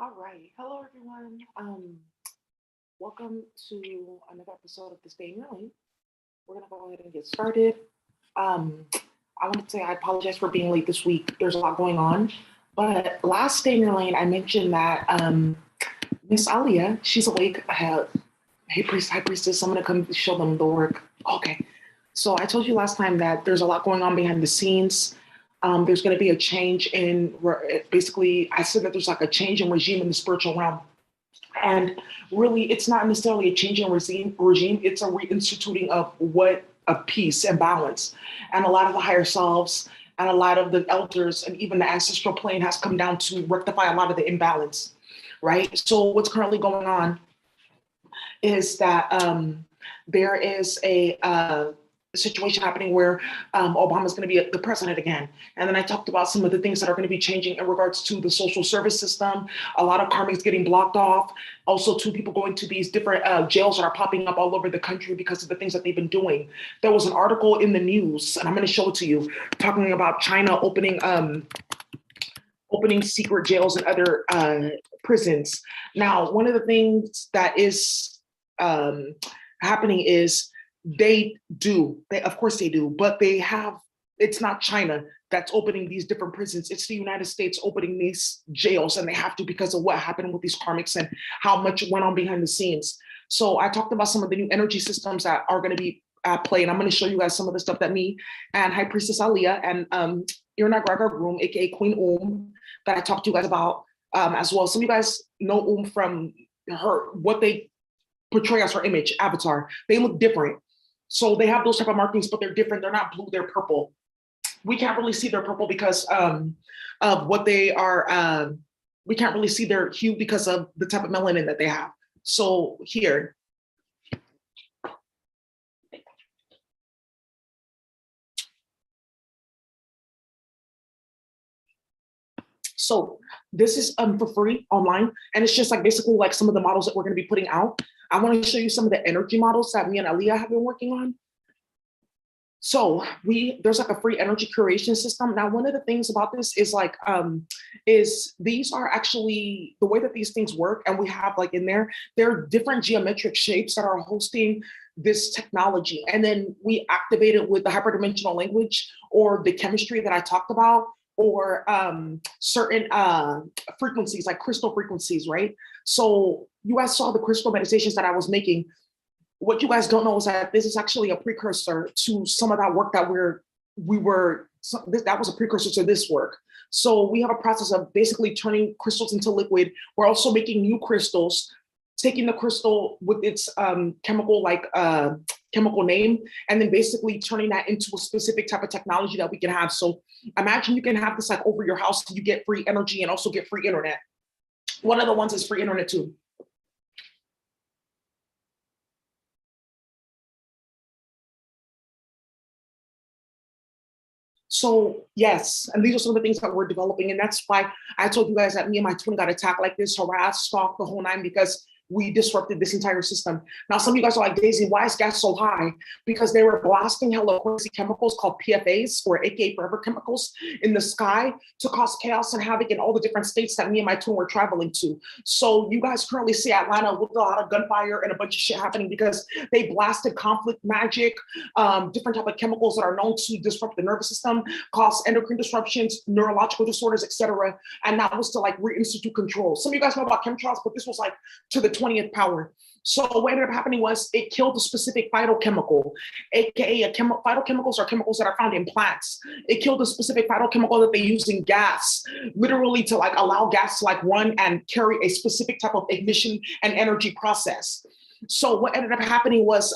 All right. Hello, everyone. Welcome to another episode of This Day in Your Life. We're going to go ahead and get started. Um, I want to say I apologize for being late this week. There's a lot going on. But last day in your lane, I mentioned that Miss Alia, she's awake. Hey, priest, high priestess, I'm going to come show them the work. Okay. So I told you last time that there's a lot going on behind the scenes. There's going to be a change in basically, I said that there's like a change in regime in the spiritual realm. And really, it's not necessarily a change in regime, it's a reinstituting of what a peace and balance. And a lot of the higher selves and a lot of the elders and even the ancestral plane has come down to rectify a lot of the imbalance, right? So what's currently going on is that there is a situation happening where Obama's going to be the president again. And then I talked about some of the things that are going to be changing in regards to the social service system. A lot of karmics getting blocked off. Also, two people going to these different jails that are popping up all over the country because of the things that they've been doing. There was an article in the news, and I'm going to show it to you, talking about China opening secret jails and other prisons. Now, one of the things that is happening is of course they do, but it's not China that's opening these different prisons. It's the United States opening these jails, and they have to because of what happened with these karmics and how much went on behind the scenes. So I talked about some of the new energy systems that are going to be at play, and I'm going to show you guys some of the stuff that me and High Priestess Aliyah and Irina Gregor Groom, aka Queen that I talked to you guys about as well. Some of you guys know from what they portray as her image, avatar. They look different. So they have those type of markings, but they're different. They're not blue, they're purple. We can't really see their purple because of what they are. We can't really see their hue because of the type of melanin that they have. So here. So this is for free online. And it's just like basically like some of the models that we're going to be putting out. I want to show you some of the energy models that me and Aliyah have been working on. So there's like a free energy curation system. Now, one of the things about this is like, is these are actually the way that these things work. And we have like in there are different geometric shapes that are hosting this technology. And then we activate it with the hyperdimensional language or the chemistry that I talked about, or certain frequencies, like crystal frequencies, right? So you guys saw the crystal meditations that I was making. What you guys don't know is that this is actually a precursor to some of that work that that was a precursor to this work. So we have a process of basically turning crystals into liquid. We're also making new crystals, taking the crystal with its chemical name, and then basically turning that into a specific type of technology that we can have. So imagine you can have this like over your house, you get free energy and also get free internet. One of the ones is free internet too. So yes, and these are some of the things that we're developing. And that's why I told you guys that me and my twin got attacked like this, harassed, stalked, the whole nine, because we disrupted this entire system. Now, some of you guys are like, Daisy, why is gas so high? Because they were blasting hella crazy chemicals called PFAs, or AKA forever chemicals, in the sky to cause chaos and havoc in all the different states that me and my twin were traveling to. So you guys currently see Atlanta with a lot of gunfire and a bunch of shit happening because they blasted conflict magic, different type of chemicals that are known to disrupt the nervous system, cause endocrine disruptions, neurological disorders, etc. And that was to like reinstitute control. Some of you guys know about chemtrails, but this was like to the 20th power. So what ended up happening was it killed a specific phytochemical, aka phytochemicals are chemicals that are found in plants. It killed a specific phytochemical that they use in gas, literally to like allow gas to like run and carry a specific type of ignition and energy process. So what ended up happening was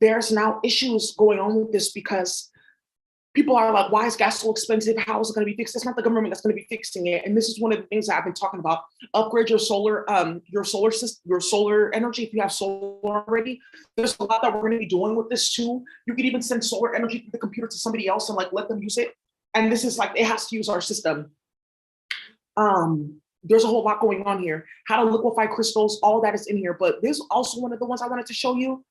there's now issues going on with this because people are like, why is gas so expensive? How is it going to be fixed? It's not the government that's going to be fixing it. And this is one of the things that I've been talking about. Upgrade your solar system, your solar energy. If you have solar already, there's a lot that we're going to be doing with this too. You could even send solar energy through the computer to somebody else and like let them use it. And this is like, it has to use our system. There's a whole lot going on here. How to liquefy crystals, all that is in here. But this is also one of the ones I wanted to show you.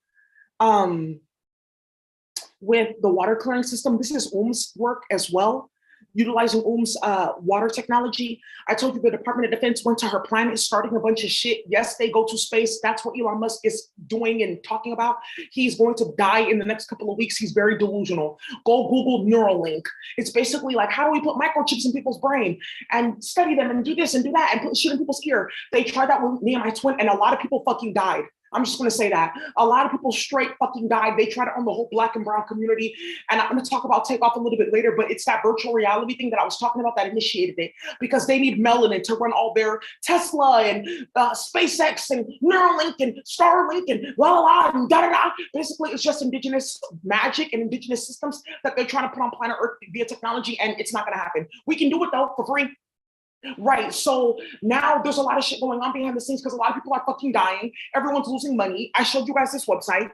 With the water clearing system, this is work as well, utilizing water technology. I told you the Department of Defense went to her planet, starting a bunch of shit. Yes, they go to space. That's what Elon Musk is doing and talking about. He's going to die in the next couple of weeks. He's very delusional. Go Google Neuralink. It's basically like, how do we put microchips in people's brain and study them and do this and do that and put shit in people's ear? They tried that with me and my twin, and a lot of people fucking died. I'm just going to say that. A lot of people straight fucking died. They tried it on the whole Black and brown community. And I'm going to talk about Takeoff a little bit later, but it's that virtual reality thing that I was talking about that initiated it, because they need melanin to run all their Tesla and SpaceX and Neuralink and Starlink and la la la and da da da. Basically, it's just indigenous magic and indigenous systems that they're trying to put on planet Earth via technology, and it's not going to happen. We can do it though for free. Right. So now there's a lot of shit going on behind the scenes because a lot of people are fucking dying. Everyone's losing money. I showed you guys this website.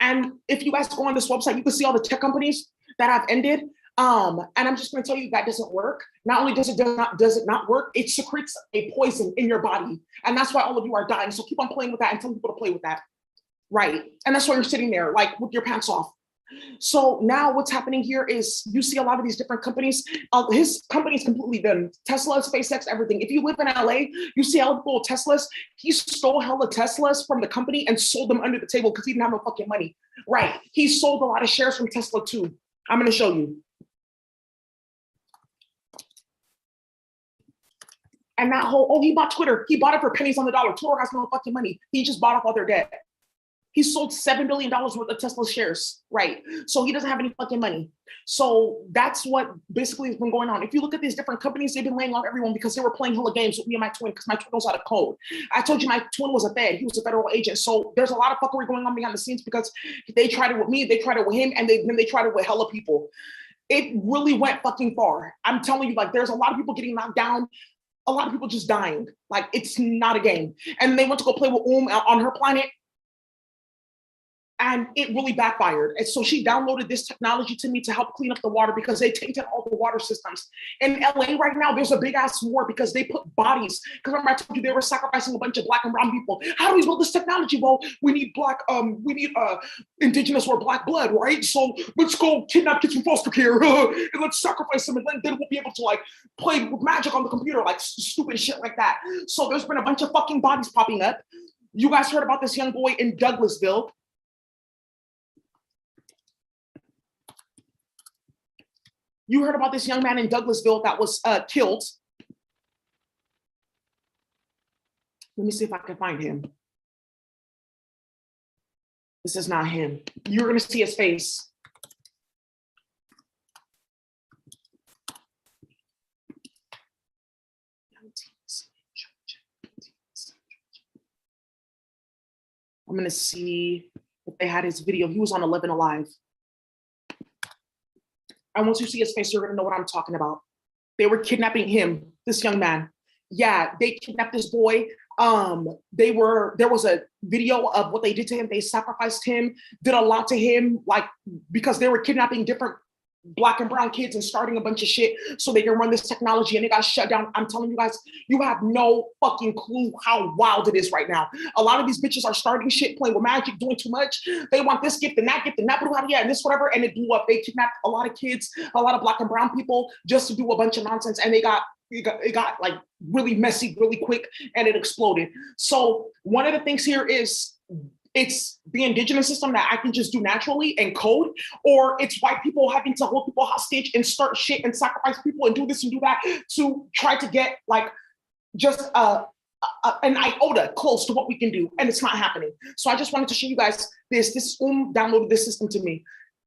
And if you guys go on this website, you can see all the tech companies that have ended. And I'm just going to tell you that doesn't work. Not only does it not work, it secretes a poison in your body. And that's why all of you are dying. So keep on playing with that and tell people to play with that. Right. And that's why you're sitting there like with your pants off. So now what's happening here is you see a lot of these different companies. His company is completely done. Tesla, SpaceX, everything. If you live in LA, you see all the Teslas. He stole hella Teslas from the company and sold them under the table because he didn't have no fucking money. Right. He sold a lot of shares from Tesla too. I'm going to show you. And that whole, he bought Twitter. He bought it for pennies on the dollar. Twitter has no fucking money. He just bought off all their debt. He sold $7 billion worth of Tesla shares, right? So he doesn't have any fucking money. So that's what basically has been going on. If you look at these different companies, they've been laying off everyone because they were playing hella games with me and my twin, because my twin knows how to code. I told you my twin was a Fed. He was a federal agent. So there's a lot of fuckery going on behind the scenes because they tried it with me, they tried it with him, and then they tried it with hella people. It really went fucking far. I'm telling you, like, there's a lot of people getting knocked down. A lot of people just dying. Like, it's not a game. And they went to go play with on her planet. And it really backfired. And so she downloaded this technology to me to help clean up the water because they tainted all the water systems. In LA right now, there's a big ass war because they put bodies. Because remember I told you they were sacrificing a bunch of Black and brown people. How do we build this technology? Well, we need indigenous or Black blood, right? So let's go kidnap kids from foster care and let's sacrifice them, and then we'll be able to like play with magic on the computer, like stupid shit like that. So there's been a bunch of fucking bodies popping up. You guys heard about this young boy in Douglasville. You heard about this young man in Douglasville that was killed. Let me see if I can find him. This is not him. You're going to see his face. I'm going to see if they had his video. He was on 11 Alive. And once you see his face, you're gonna know what I'm talking about. They were kidnapping him, this young man. Yeah, they kidnapped this boy. There was a video of what they did to him. They sacrificed him, did a lot to him, like, because they were kidnapping different Black and brown kids and starting a bunch of shit so they can run this technology, and it got shut down. I'm telling you guys, you have no fucking clue how wild it is right now. A lot of these bitches are starting shit, playing with magic, doing too much. They want this gift and that, and this whatever, and it blew up. They kidnapped a lot of kids, a lot of Black and brown people just to do a bunch of nonsense, and it got like really messy really quick, and it exploded. So one of the things here is it's the indigenous system that I can just do naturally and code, or it's white people having to hold people hostage and start shit and sacrifice people and do this and do that to try to get like just an iota close to what we can do, and it's not happening. So I just wanted to show you guys this downloaded this system to me.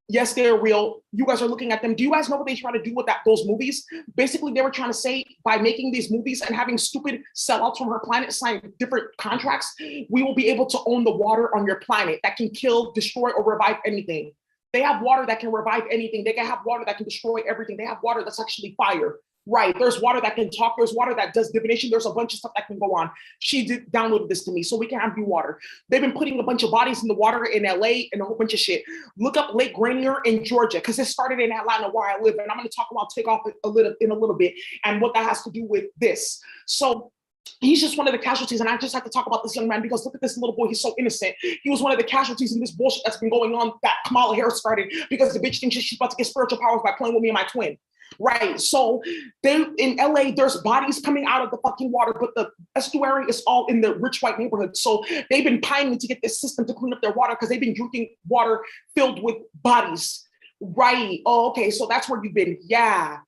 Yes, they're real. You guys are looking at them. Do you guys know what they try to do with those movies? Basically, they were trying to say by making these movies and having stupid sellouts from her planet sign different contracts, we will be able to own the water on your planet that can kill, destroy, or revive anything. They have water that can revive anything. They can have water that can destroy everything. They have water that's actually fire. Right. There's water that can talk. There's water that does divination. There's a bunch of stuff that can go on. She downloaded this to me so we can have new water. They've been putting a bunch of bodies in the water in LA and a whole bunch of shit. Look up Lake Granier in Georgia because it started in Atlanta where I live. And I'm going to talk about takeoff in a little bit and what that has to do with this. So he's just one of the casualties. And I just have to talk about this young man because look at this little boy. He's so innocent. He was one of the casualties in this bullshit that's been going on that Kamala Harris started because the bitch thinks she's about to get spiritual powers by playing with me and my twin. Right. So they in LA, there's bodies coming out of the fucking water, but the estuary is all in the rich white neighborhood. So they've been pining to get this system to clean up their water because they've been drinking water filled with bodies. Right. Oh, okay. So that's where you've been. Yeah.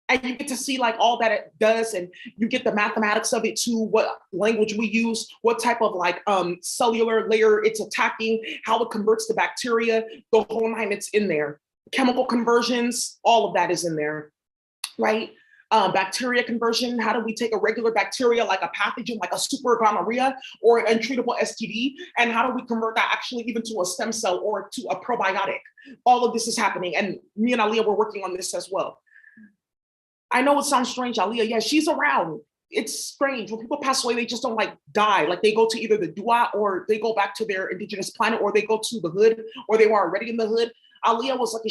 And you get to see like all that it does, and you get the mathematics of it too, what language we use, what type of like cellular layer it's attacking, how it converts the bacteria, the whole nine, it's in there. Chemical conversions, all of that is in there, right? Bacteria conversion, how do we take a regular bacteria like a pathogen, like a super gonorrhea or an untreatable STD, and how do we convert that actually even to a stem cell or to a probiotic? All of this is happening, and me and Aaliyah were working on this as well. I know it sounds strange, Aaliyah. Yeah, she's around. It's strange. When people pass away, they just don't like die. Like they go to either the dua or they go back to their indigenous planet or they go to the hood or they were already in the hood. Aaliyah was like,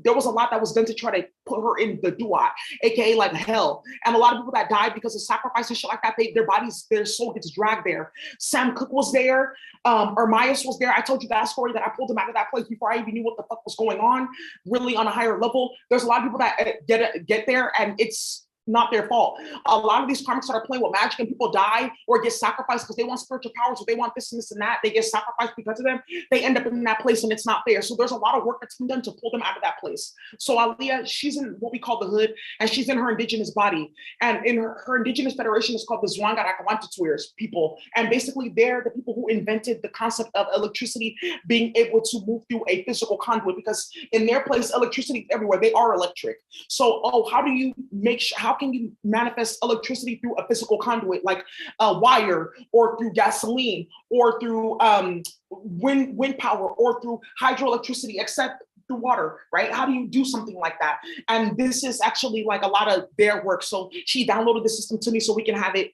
there was a lot that was done to try to put her in the dua, AKA like hell. And a lot of people that died because of sacrifice and shit like that, their bodies, their soul gets dragged there. Sam Cooke was there. Ermias was there. I told you that story that I pulled him out of that place before I even knew what the fuck was going on, really on a higher level. There's a lot of people that get there and it's not their fault. A lot of these karmics that are playing with magic and people die or get sacrificed because they want spiritual powers or they want this and this and that. They get sacrificed because of them. They end up in that place and it's not fair. So there's a lot of work that's been done to pull them out of that place. So Aaliyah, she's in what we call the hood and she's in her indigenous body. And in her indigenous federation is called the Zwangarakawantutuers people. And basically they're the people who invented the concept of electricity being able to move through a physical conduit because in their place, electricity is everywhere. They are electric. So, how do you how can you manifest electricity through a physical conduit like a wire or through gasoline or through wind power or through hydroelectricity except through water, right? How do you do something like that? And this is actually like a lot of their work. So she downloaded the system to me so we can have it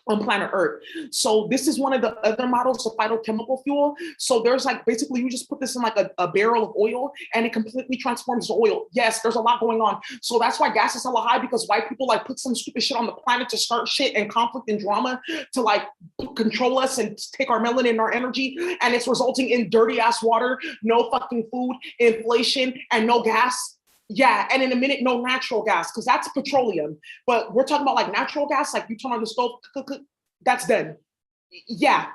on planet Earth. So this is one of the other models of phytochemical fuel. So there's like, basically you just put this in like a barrel of oil and it completely transforms the oil. Yes, there's a lot going on. So that's why gas is hella high because white people like put some stupid shit on the planet to start shit and conflict and drama to like control us and take our melanin and our energy. And it's resulting in dirty ass water, no fucking food, inflation, and no gas. Yeah, and in a minute, no natural gas, because that's petroleum. But we're talking about like natural gas, like you turn on the stove, that's done. Yeah,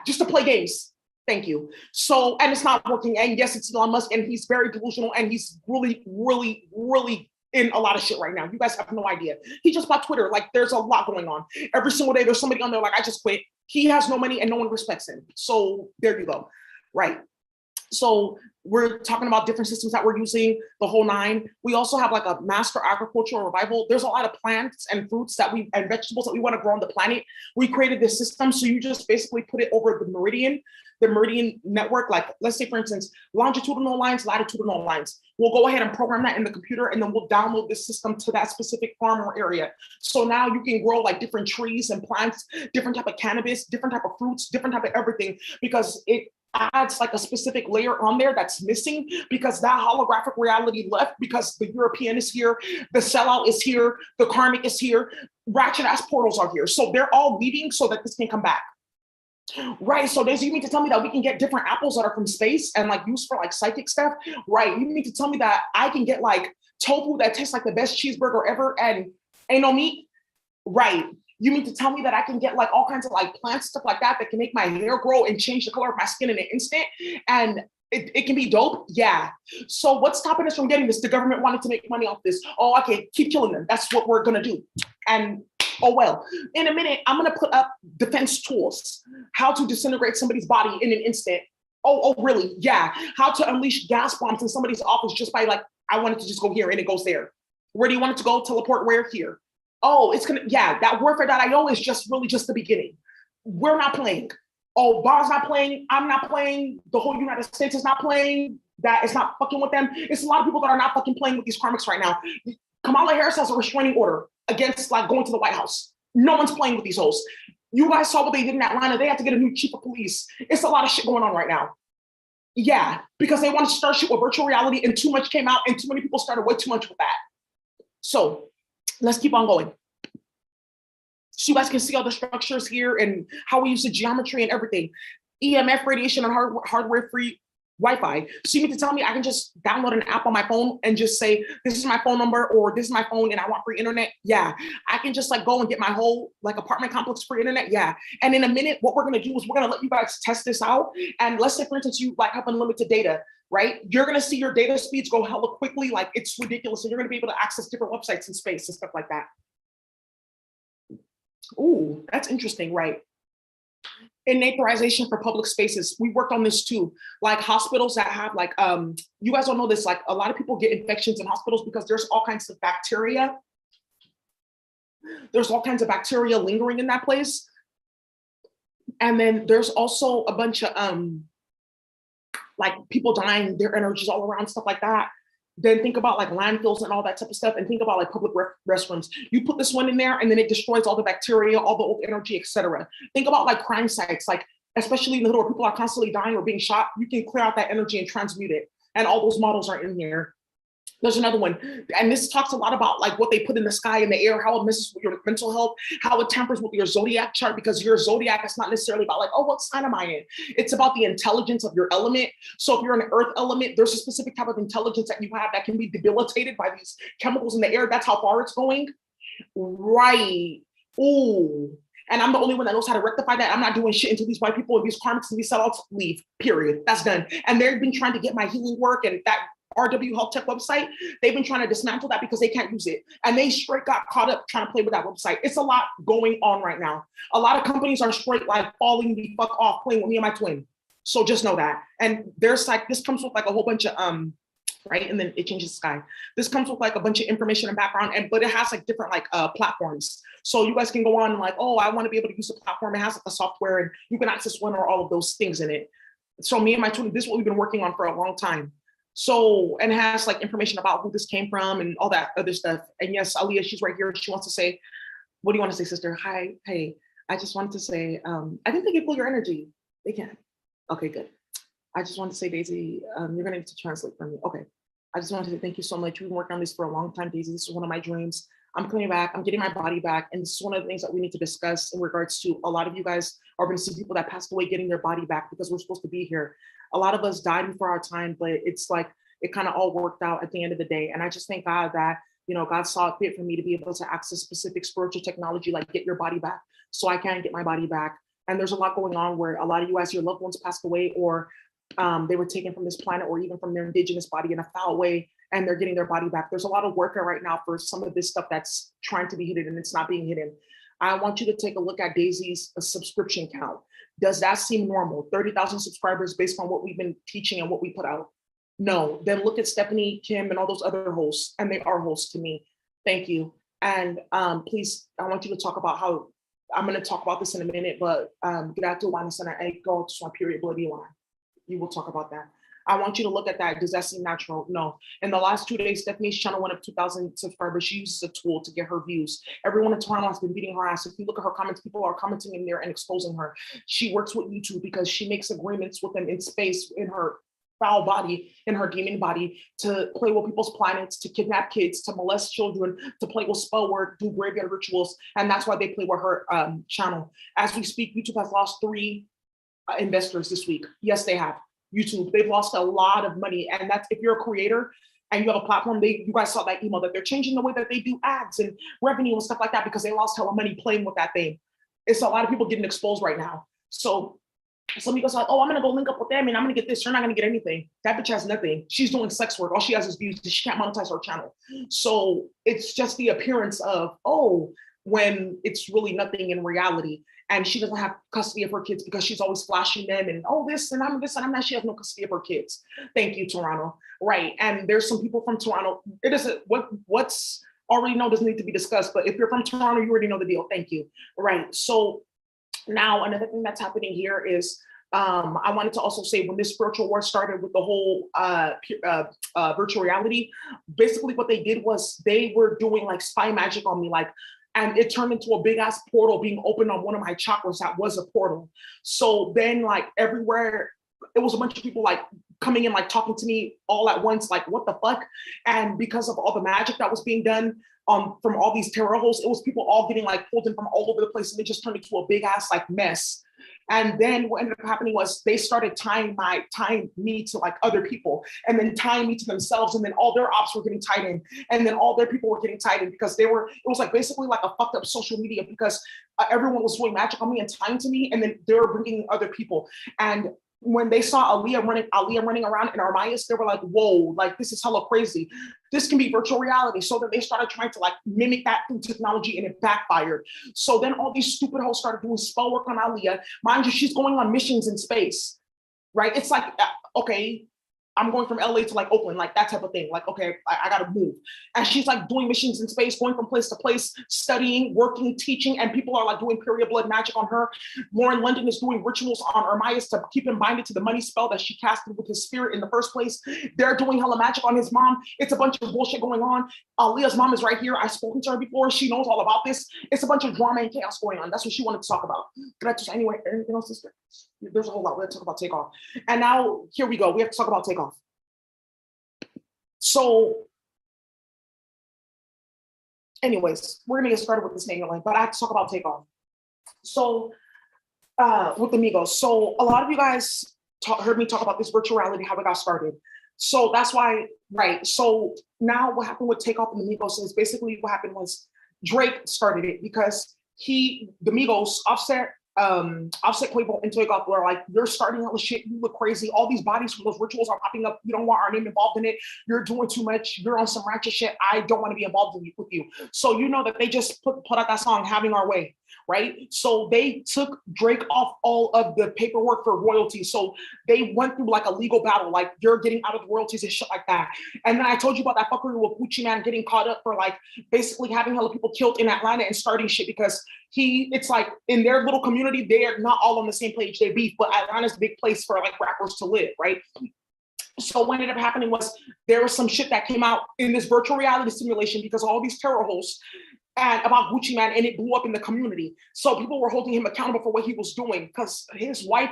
just to play games. Thank you. So, and it's not working. And yes, it's Elon Musk, and he's very delusional, and he's really, really, really in a lot of shit right now. You guys have no idea. He just bought Twitter. Like, there's a lot going on. Every single day, there's somebody on there like, I just quit. He has no money, and no one respects him. So there you go. Right. So we're talking about different systems that we're using, the whole nine. We also have like a master agricultural revival. There's a lot of plants and fruits and vegetables that we want to grow on the planet. We created this system. So you just basically put it over the meridian network. Like, let's say for instance, longitudinal lines, latitudinal lines. We'll go ahead and program that in the computer and then we'll download this system to that specific farm or area. So now you can grow like different trees and plants, different type of cannabis, different type of fruits, different type of everything, because it adds like a specific layer on there that's missing because that holographic reality left because the European is here, the sellout is here, the karmic is here, ratchet ass portals are here. So they're all leaving so that this can come back. Right, so you mean to tell me that we can get different apples that are from space and like used for like psychic stuff? Right, you mean to tell me that I can get like tofu that tastes like the best cheeseburger ever and ain't no meat? Right. You mean to tell me that I can get like all kinds of like plant stuff like that can make my hair grow and change the color of my skin in an instant? And it can be dope? Yeah. So what's stopping us from getting this? The government wanted to make money off this. Oh, okay, keep killing them. That's what we're gonna do. And oh well. In a minute, I'm gonna put up defense tools. How to disintegrate somebody's body in an instant. Oh, really? Yeah. How to unleash gas bombs in somebody's office just by like, I want it to just go here and it goes there. Where do you want it to go? Teleport where? Here. Oh, it's gonna, yeah, that warfare.io is just really just the beginning. We're not playing. Oh, Bob's not playing, I'm not playing, the whole United States is not playing, that is not fucking with them. It's a lot of people that are not fucking playing with these karmics right now. Kamala Harris has a restraining order against like going to the White House. No one's playing with these hoes. You guys saw what they did in Atlanta. They had to get a new chief of police. It's a lot of shit going on right now. Yeah, because they want to start shit with virtual reality and too much came out and too many people started way too much with that. So let's keep on going. So you guys can see all the structures here and how we use the geometry and everything. EMF radiation and hardware-free Wi-Fi. So you mean to tell me I can just download an app on my phone and just say, this is my phone number or this is my phone and I want free internet? Yeah. I can just like go and get my whole like apartment complex free internet? Yeah. And in a minute, what we're gonna do is we're gonna let you guys test this out. And let's say for instance, you like have unlimited data, right? You're gonna see your data speeds go hella quickly, like it's ridiculous. And you're gonna be able to access different websites in space and stuff like that. Ooh, that's interesting, right? Innatorization for public spaces. We worked on this too. Like hospitals that have like, you guys don't know this, like a lot of people get infections in hospitals because there's all kinds of bacteria. There's all kinds of bacteria lingering in that place. And then there's also a bunch of like people dying, their energies all around, stuff like that. Then think about like landfills and all that type of stuff, and think about like public restrooms. You put this one in there and then it destroys all the bacteria, all the old energy, etc. Think about like crime sites, like especially in the hood where people are constantly dying or being shot. You can clear out that energy and transmute it. And all those models are in here. There's another one, and this talks a lot about like what they put in the sky and the air, how it messes with your mental health, how it tampers with your zodiac chart, because your zodiac is not necessarily about like, oh, what sign am I in? It's about the intelligence of your element. So if you're an earth element, there's a specific type of intelligence that you have that can be debilitated by these chemicals in the air. That's how far it's going. Right. Ooh. And I'm the only one that knows how to rectify that. I'm not doing shit until these white people and these karmics and these sellouts leave, period. That's done. And they've been trying to get my healing work and that RW Health Tech website. They've been trying to dismantle that because they can't use it. And they straight got caught up trying to play with that website. It's a lot going on right now. A lot of companies are straight like falling the fuck off playing with me and my twin. So just know that. And there's like, this comes with like a whole bunch of, right? And then it changes the sky. This comes with like a bunch of information and background, but it has like different like platforms. So you guys can go on and like, oh, I want to be able to use the platform. It has like a software and you can access one or all of those things in it. So me and my twin, this is what we've been working on for a long time. So, and it has like information about who this came from and all that other stuff. And yes, Aliyah, she's right here. She wants to say, what do you want to say, sister? Hi, hey, I just wanted to say, I think they can pull your energy. They can. Okay, good. I just want to say, Daisy, you're gonna need to translate for me. Okay. I just wanted to say thank you so much. We've been working on this for a long time, Daisy. This is one of my dreams. I'm coming back. I'm getting my body back. And this is one of the things that we need to discuss in regards to a lot of you guys are going to see people that passed away getting their body back because we're supposed to be here. A lot of us died before our time, but it's like, it kind of all worked out at the end of the day. And I just thank God that, you know, God saw it fit for me to be able to access specific spiritual technology, like get your body back so I can get my body back. And there's a lot going on where a lot of you guys, your loved ones passed away or they were taken from this planet or even from their indigenous body in a foul way, and they're getting their body back. There's a lot of work right now for some of this stuff that's trying to be hidden and it's not being hidden. I want you to take a look at Daisy's subscription count. Does that seem normal? 30,000 subscribers based on what we've been teaching and what we put out? No. Then look at Stephanie, Kim, and all those other hosts, and they are hosts to me. Thank you. And please, I want you to talk about how, I'm going to talk about this in a minute, but get out to one center and go to my period bloody line. You will talk about that. I want you to look at that. Does that seem natural? No. In the last 2 days, Stephanie's channel went up 2,000 subscribers. She uses a tool to get her views. Everyone in Toronto has been beating her ass. If you look at her comments, people are commenting in there and exposing her. She works with YouTube because she makes agreements with them in space, in her foul body, in her demon body, to play with people's planets, to kidnap kids, to molest children, to play with spell work, do graveyard rituals. And that's why they play with her channel. As we speak, YouTube has lost 3 investors this week. Yes, they have. YouTube, they've lost a lot of money. And that's, if you're a creator and you have a platform, you guys saw that email that they're changing the way that they do ads and revenue and stuff like that because they lost hella money playing with that thing. It's a lot of people getting exposed right now. So some of you guys are like, oh, I'm gonna go link up with them and I'm gonna get this. You're not gonna get anything. That bitch has nothing. She's doing sex work. All she has is views. She can't monetize her channel. So it's just the appearance of, oh, when it's really nothing in reality. And she doesn't have custody of her kids because she's always flashing them and, oh, this and I'm this and I'm that. She has no custody of her kids. Thank you, Toronto. Right. And there's some people from Toronto. It isn't what's already known doesn't need to be discussed. But if you're from Toronto, you already know the deal. Thank you. Right. So now another thing that's happening here is I wanted to also say when this virtual war started with the whole virtual reality, basically what they did was they were doing like spy magic on me, like, and it turned into a big ass portal being opened on one of my chakras that was a portal. So then like everywhere, it was a bunch of people like coming in, like talking to me all at once, like what the fuck? And because of all the magic that was being done from all these terror holes, it was people all getting like pulled in from all over the place, and it just turned into a big ass like mess. And then what ended up happening was they started tying me to like other people, and then tying me to themselves, and then all their ops were getting tied in, and then all their people were getting tied in because it was like basically like a fucked up social media because everyone was doing magic on me and tying to me, and then they were bringing other people. And when they saw Aaliyah running around in Armayas, they were like, whoa, like this is hella crazy. This can be virtual reality. So then they started trying to like mimic that through technology, and it backfired. So then all these stupid hoes started doing spell work on Aaliyah. Mind you, she's going on missions in space, right? It's like, okay, I'm going from LA to like Oakland, like that type of thing. Like, okay, I gotta move. And she's like doing missions in space, going from place to place, studying, working, teaching, and people are like doing period blood magic on her. Lauren London is doing rituals on Ermias to keep him binded to the money spell that she casted with his spirit in the first place. They're doing hella magic on his mom. It's a bunch of bullshit going on. Aaliyah's mom is right here. I've spoken to her before. She knows all about this. It's a bunch of drama and chaos going on. That's what she wanted to talk about. Can I just, anyway, anything else, sister? There's a whole lot. We're gonna talk about Takeoff. And now, here we go. We have to talk about Takeoff. So, anyways, we're gonna get started with this name line, but I have to talk about Takeoff. So, with the Migos. So, a lot of you guys heard me talk about this virtual reality, how it got started. So that's why, right? So now what happened with Takeoff and the Migos is basically what happened was Drake started it because the Migos, Offset, Quavo, and Takeoff were like, you're starting all the shit, you look crazy, all these bodies from those rituals are popping up, you don't want our name involved in it, you're doing too much, you're on some ratchet shit, I don't want to be involved with you. So you know that they just put out that song, Having Our Way, right? So they took Drake off all of the paperwork for royalties. So they went through like a legal battle, like you're getting out of the royalties and shit like that. And then I told you about that fuckery with Gucci Man getting caught up for like basically having hella people killed in Atlanta and starting shit because it's like in their little community, they're not all on the same page, they beef, but Atlanta's a big place for like rappers to live, right? So what ended up happening was there was some shit that came out in this virtual reality simulation because all these terror hosts and about Gucci Man, and it blew up in the community. So people were holding him accountable for what he was doing because his wife,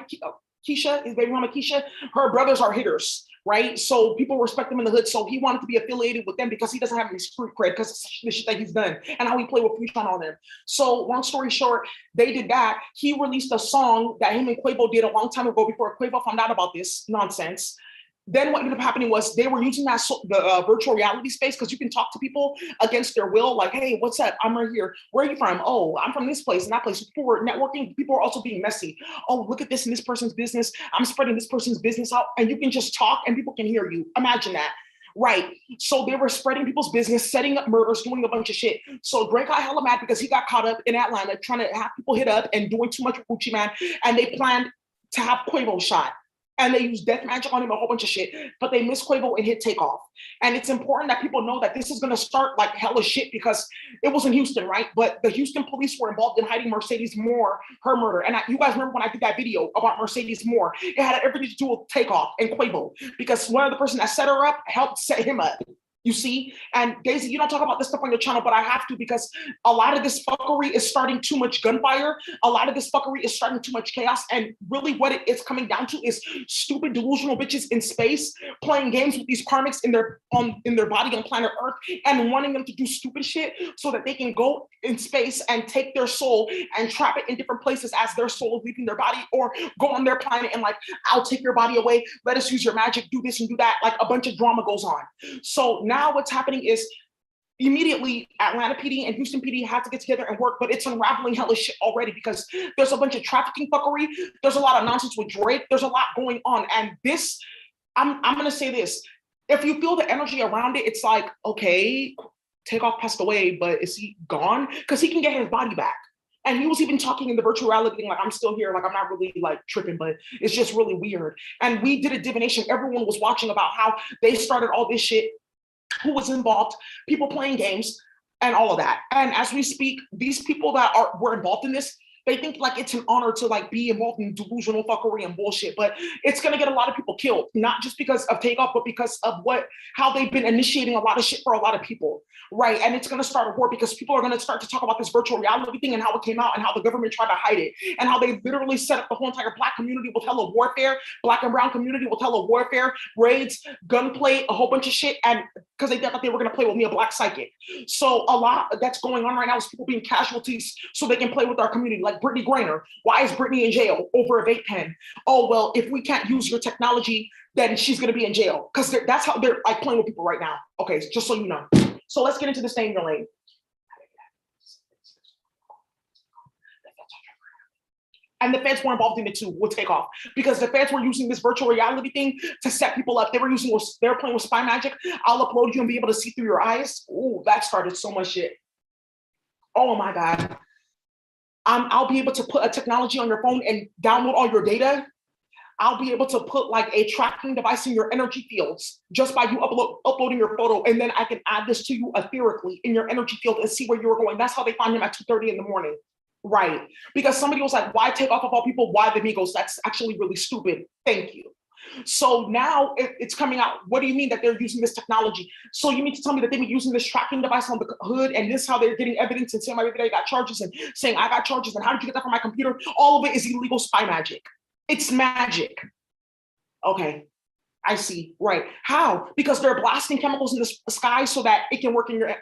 Keisha, his baby mama Keisha, her brothers are hitters, right? So people respect him in the hood. So he wanted to be affiliated with them because he doesn't have any street cred because of the shit that he's done and how he played with Future on them. So long story short, they did that. He released a song that him and Quavo did a long time ago before Quavo found out about this nonsense. Then what ended up happening was they were using the virtual reality space because you can talk to people against their will. Like, hey, what's up? I'm right here. Where are you from? Oh, I'm from this place and that place. People were networking. People were also being messy. Oh, look at this in this person's business. I'm spreading this person's business out. And you can just talk and people can hear you. Imagine that. Right. So they were spreading people's business, setting up murders, doing a bunch of shit. So Drake got hella mad because he got caught up in Atlanta trying to have people hit up and doing too much with Gucci Man. And they planned to have Quavo shot. And they used death magic on him, a whole bunch of shit, but they missed Quavo and hit Takeoff. And it's important that people know that this is going to start like hella shit because it was in Houston, right? But the Houston police were involved in hiding Mercedes Moore, her murder. And you guys remember when I did that video about Mercedes Moore? It had everything to do with Takeoff and Quavo because one of the person that set her up helped set him up. You see? And Daisy, you don't talk about this stuff on your channel, but I have to because a lot of this fuckery is starting too much gunfire. A lot of this fuckery is starting too much chaos. And really what it is coming down to is stupid delusional bitches in space playing games with these karmics in their body on planet Earth and wanting them to do stupid shit so that they can go in space and take their soul and trap it in different places as their soul is leaving their body, or go on their planet and like, I'll take your body away. Let us use your magic, do this and do that. Like a bunch of drama goes on. So now what's happening is immediately Atlanta PD and Houston PD have to get together and work, but it's unraveling hella shit already because there's a bunch of trafficking fuckery. There's a lot of nonsense with Drake. There's a lot going on. And this, I'm going to say this. If you feel the energy around it, it's like, okay, Takeoff passed away, but is he gone? Because he can get his body back. And he was even talking in the virtual reality thing, like, I'm still here, like, I'm not really, like, tripping, but it's just really weird. And we did a divination. Everyone was watching about how they started all this shit, who was involved, people playing games, and all of that. And as we speak, these people that were involved in this, They think like it's an honor to like be involved in delusional fuckery and bullshit, but it's gonna get a lot of people killed, not just because of Takeoff, but because of how they've been initiating a lot of shit for a lot of people, right? And it's gonna start a war because people are gonna start to talk about this virtual reality thing and how it came out and how the government tried to hide it and how they literally set up the whole entire Black community with hella warfare, Black and brown community with hella warfare, raids, gunplay, a whole bunch of shit, and because they thought they were gonna play with me, a Black psychic. So a lot that's going on right now is people being casualties so they can play with our community, like Brittany Griner. Why is Brittany in jail over a vape pen? Oh, well, if we can't use your technology, then she's going to be in jail. Because that's how they're like playing with people right now. Okay, just so you know. So let's get into the stay in your lane. And the feds were involved in it too, with Takeoff, because the feds were using this virtual reality thing to set people up. They were playing with spy magic. I'll upload you and be able to see through your eyes. Ooh, that started so much shit. Oh my God. I'll be able to put a technology on your phone and download all your data. I'll be able to put like a tracking device in your energy fields just by you uploading your photo. And then I can add this to you etherically in your energy field and see where you were going. That's how they found him at 2:30 in the morning. Right. Because somebody was like, why Takeoff of all people? Why the Migos? That's actually really stupid. Thank you. So now it's coming out. What do you mean that they're using this technology? So you mean to tell me that they've been using this tracking device on the hood, and this is how they're getting evidence and saying my baby daddy got charges and saying I got charges, and how did you get that from my computer? All of it is illegal spy magic. It's magic. Okay, I see. Right. How? Because they're blasting chemicals in the sky so that it can work in your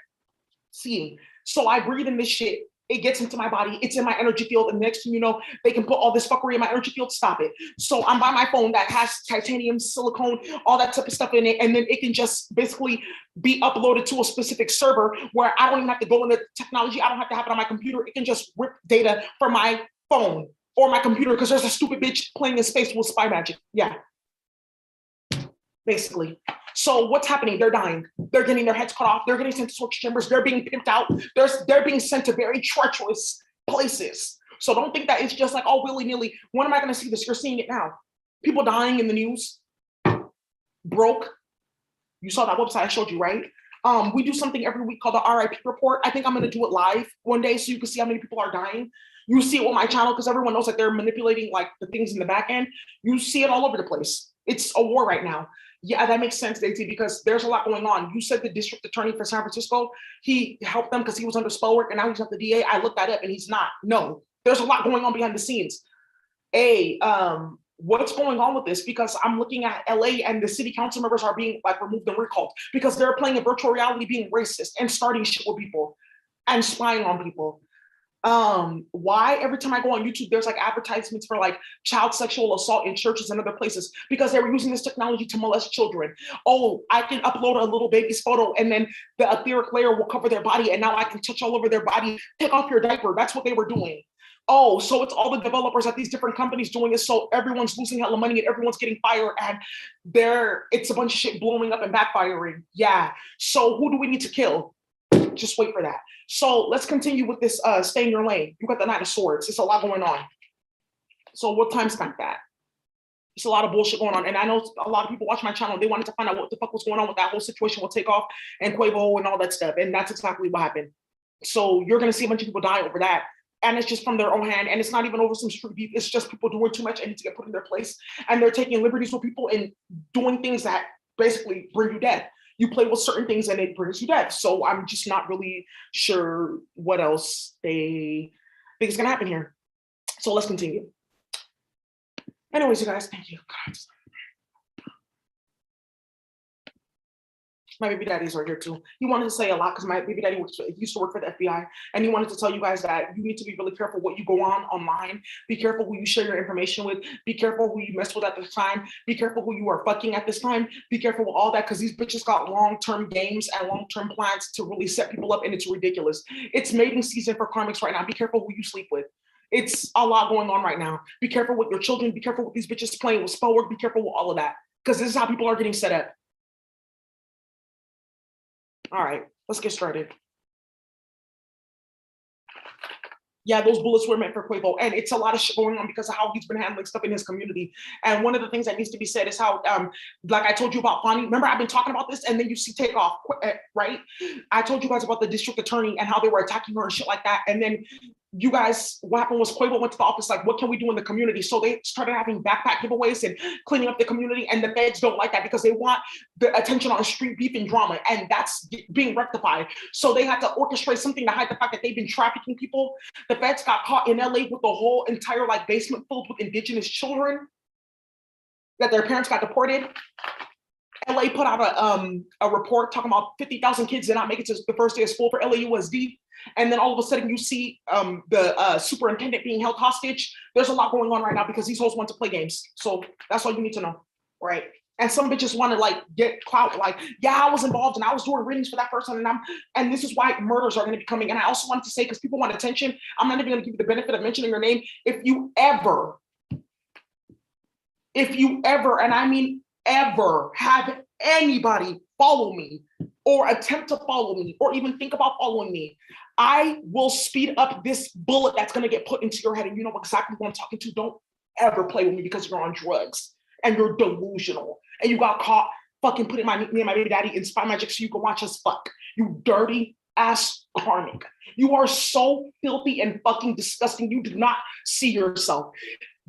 seeing. So I breathe in this shit. It gets into my body, it's in my energy field, and next thing you know, they can put all this fuckery in my energy field, stop it. So I'm by my phone that has titanium, silicone, all that type of stuff in it, and then it can just basically be uploaded to a specific server where I don't even have to go into technology, I don't have to have it on my computer, it can just rip data from my phone or my computer because there's a stupid bitch playing in space with spy magic. Yeah, basically. So what's happening? They're dying. They're getting their heads cut off. They're getting sent to torture chambers. They're being pimped out. They're being sent to very treacherous places. So don't think that it's just like, oh, willy-nilly. When am I going to see this? You're seeing it now. People dying in the news. Broke. You saw that website I showed you, right? We do something every week called the RIP report. I think I'm going to do it live one day so you can see how many people are dying. You see it on my channel because everyone knows that they're manipulating like the things in the back end. You see it all over the place. It's a war right now. Yeah, that makes sense, Daisy, because there's a lot going on. You said the district attorney for San Francisco, he helped them because he was under spell work and now he's not the DA. I looked that up and he's not. No, there's a lot going on behind the scenes. What's going on with this? Because I'm looking at LA and the city council members are being like removed and recalled because they're playing a virtual reality being racist and starting shit with people and spying on people. Why every time I go on YouTube, there's like advertisements for like child sexual assault in churches and other places because they were using this technology to molest children. Oh, I can upload a little baby's photo and then the etheric layer will cover their body and now I can touch all over their body, take off your diaper. That's what they were doing. Oh, so it's all the developers at these different companies doing it. So everyone's losing hella money and everyone's getting fired and it's a bunch of shit blowing up and backfiring. Yeah. So who do we need to kill? Just wait for that. So let's continue with this stay in your lane. You got the Knight of Swords. There's a lot going on. So what time stamp that? There's a lot of bullshit going on. And I know a lot of people watch my channel. They wanted to find out what the fuck was going on with that whole situation with Takeoff and Quavo and all that stuff. And that's exactly what happened. So you're going to see a bunch of people die over that. And it's just from their own hand. And it's not even over some street beef. It's just people doing too much and need to get put in their place. And they're taking liberties with people and doing things that basically bring you death. You play with certain things and it brings you death. So I'm just not really sure what else they think is gonna happen here. So let's continue. Anyways, you guys, thank you. God. My baby daddies are here too. He wanted to say a lot because my baby daddy used to work for the FBI, and he wanted to tell you guys that you need to be really careful what you go on online. Be careful who you share your information with. Be careful who you mess with at this time. Be careful who you are fucking at this time. Be careful with all that because these bitches got long-term games and long-term plans to really set people up, and it's ridiculous. It's mating season for Karmics right now. Be careful who you sleep with. It's a lot going on right now. Be careful with your children. Be careful with these bitches playing with spell work. Be careful with all of that because this is how people are getting set up. All right, let's get started. Yeah, those bullets were meant for Quavo, and it's a lot of shit going on because of how he's been handling stuff in his community. And one of the things that needs to be said is how, like I told you about Fonny, remember I've been talking about this, and then you see Takeoff, right? I told you guys about the district attorney and how they were attacking her and shit like that, and then you guys, what happened was Quavo went to the office like, what can we do in the community? So they started having backpack giveaways and cleaning up the community, and the feds don't like that because they want the attention on street beef and drama, and that's being rectified. So they had to orchestrate something to hide the fact that they've been trafficking people. The feds got caught in LA with the whole entire like basement filled with indigenous children that their parents got deported. LA put out a report talking about 50,000 kids did not make it to the first day of school for LAUSD. And then all of a sudden you see the superintendent being held hostage. There's a lot going on right now because these hoes want to play games. So that's all you need to know, right? And some bitches want to like get clout, like, yeah, I was involved and I was doing readings for that person, and this is why murders are going to be coming. And I also wanted to say, because people want attention, I'm not even going to give you the benefit of mentioning your name. If you ever, and I mean ever, have anybody follow me or attempt to follow me or even think about following me, I will speed up this bullet that's going to get put into your head. And you know exactly who I'm talking to. Don't ever play with me because you're on drugs and you're delusional and you got caught fucking putting me and my baby daddy in Spy Magic so you can watch us fuck. You dirty ass Karmic. You are so filthy and fucking disgusting. You do not see yourself.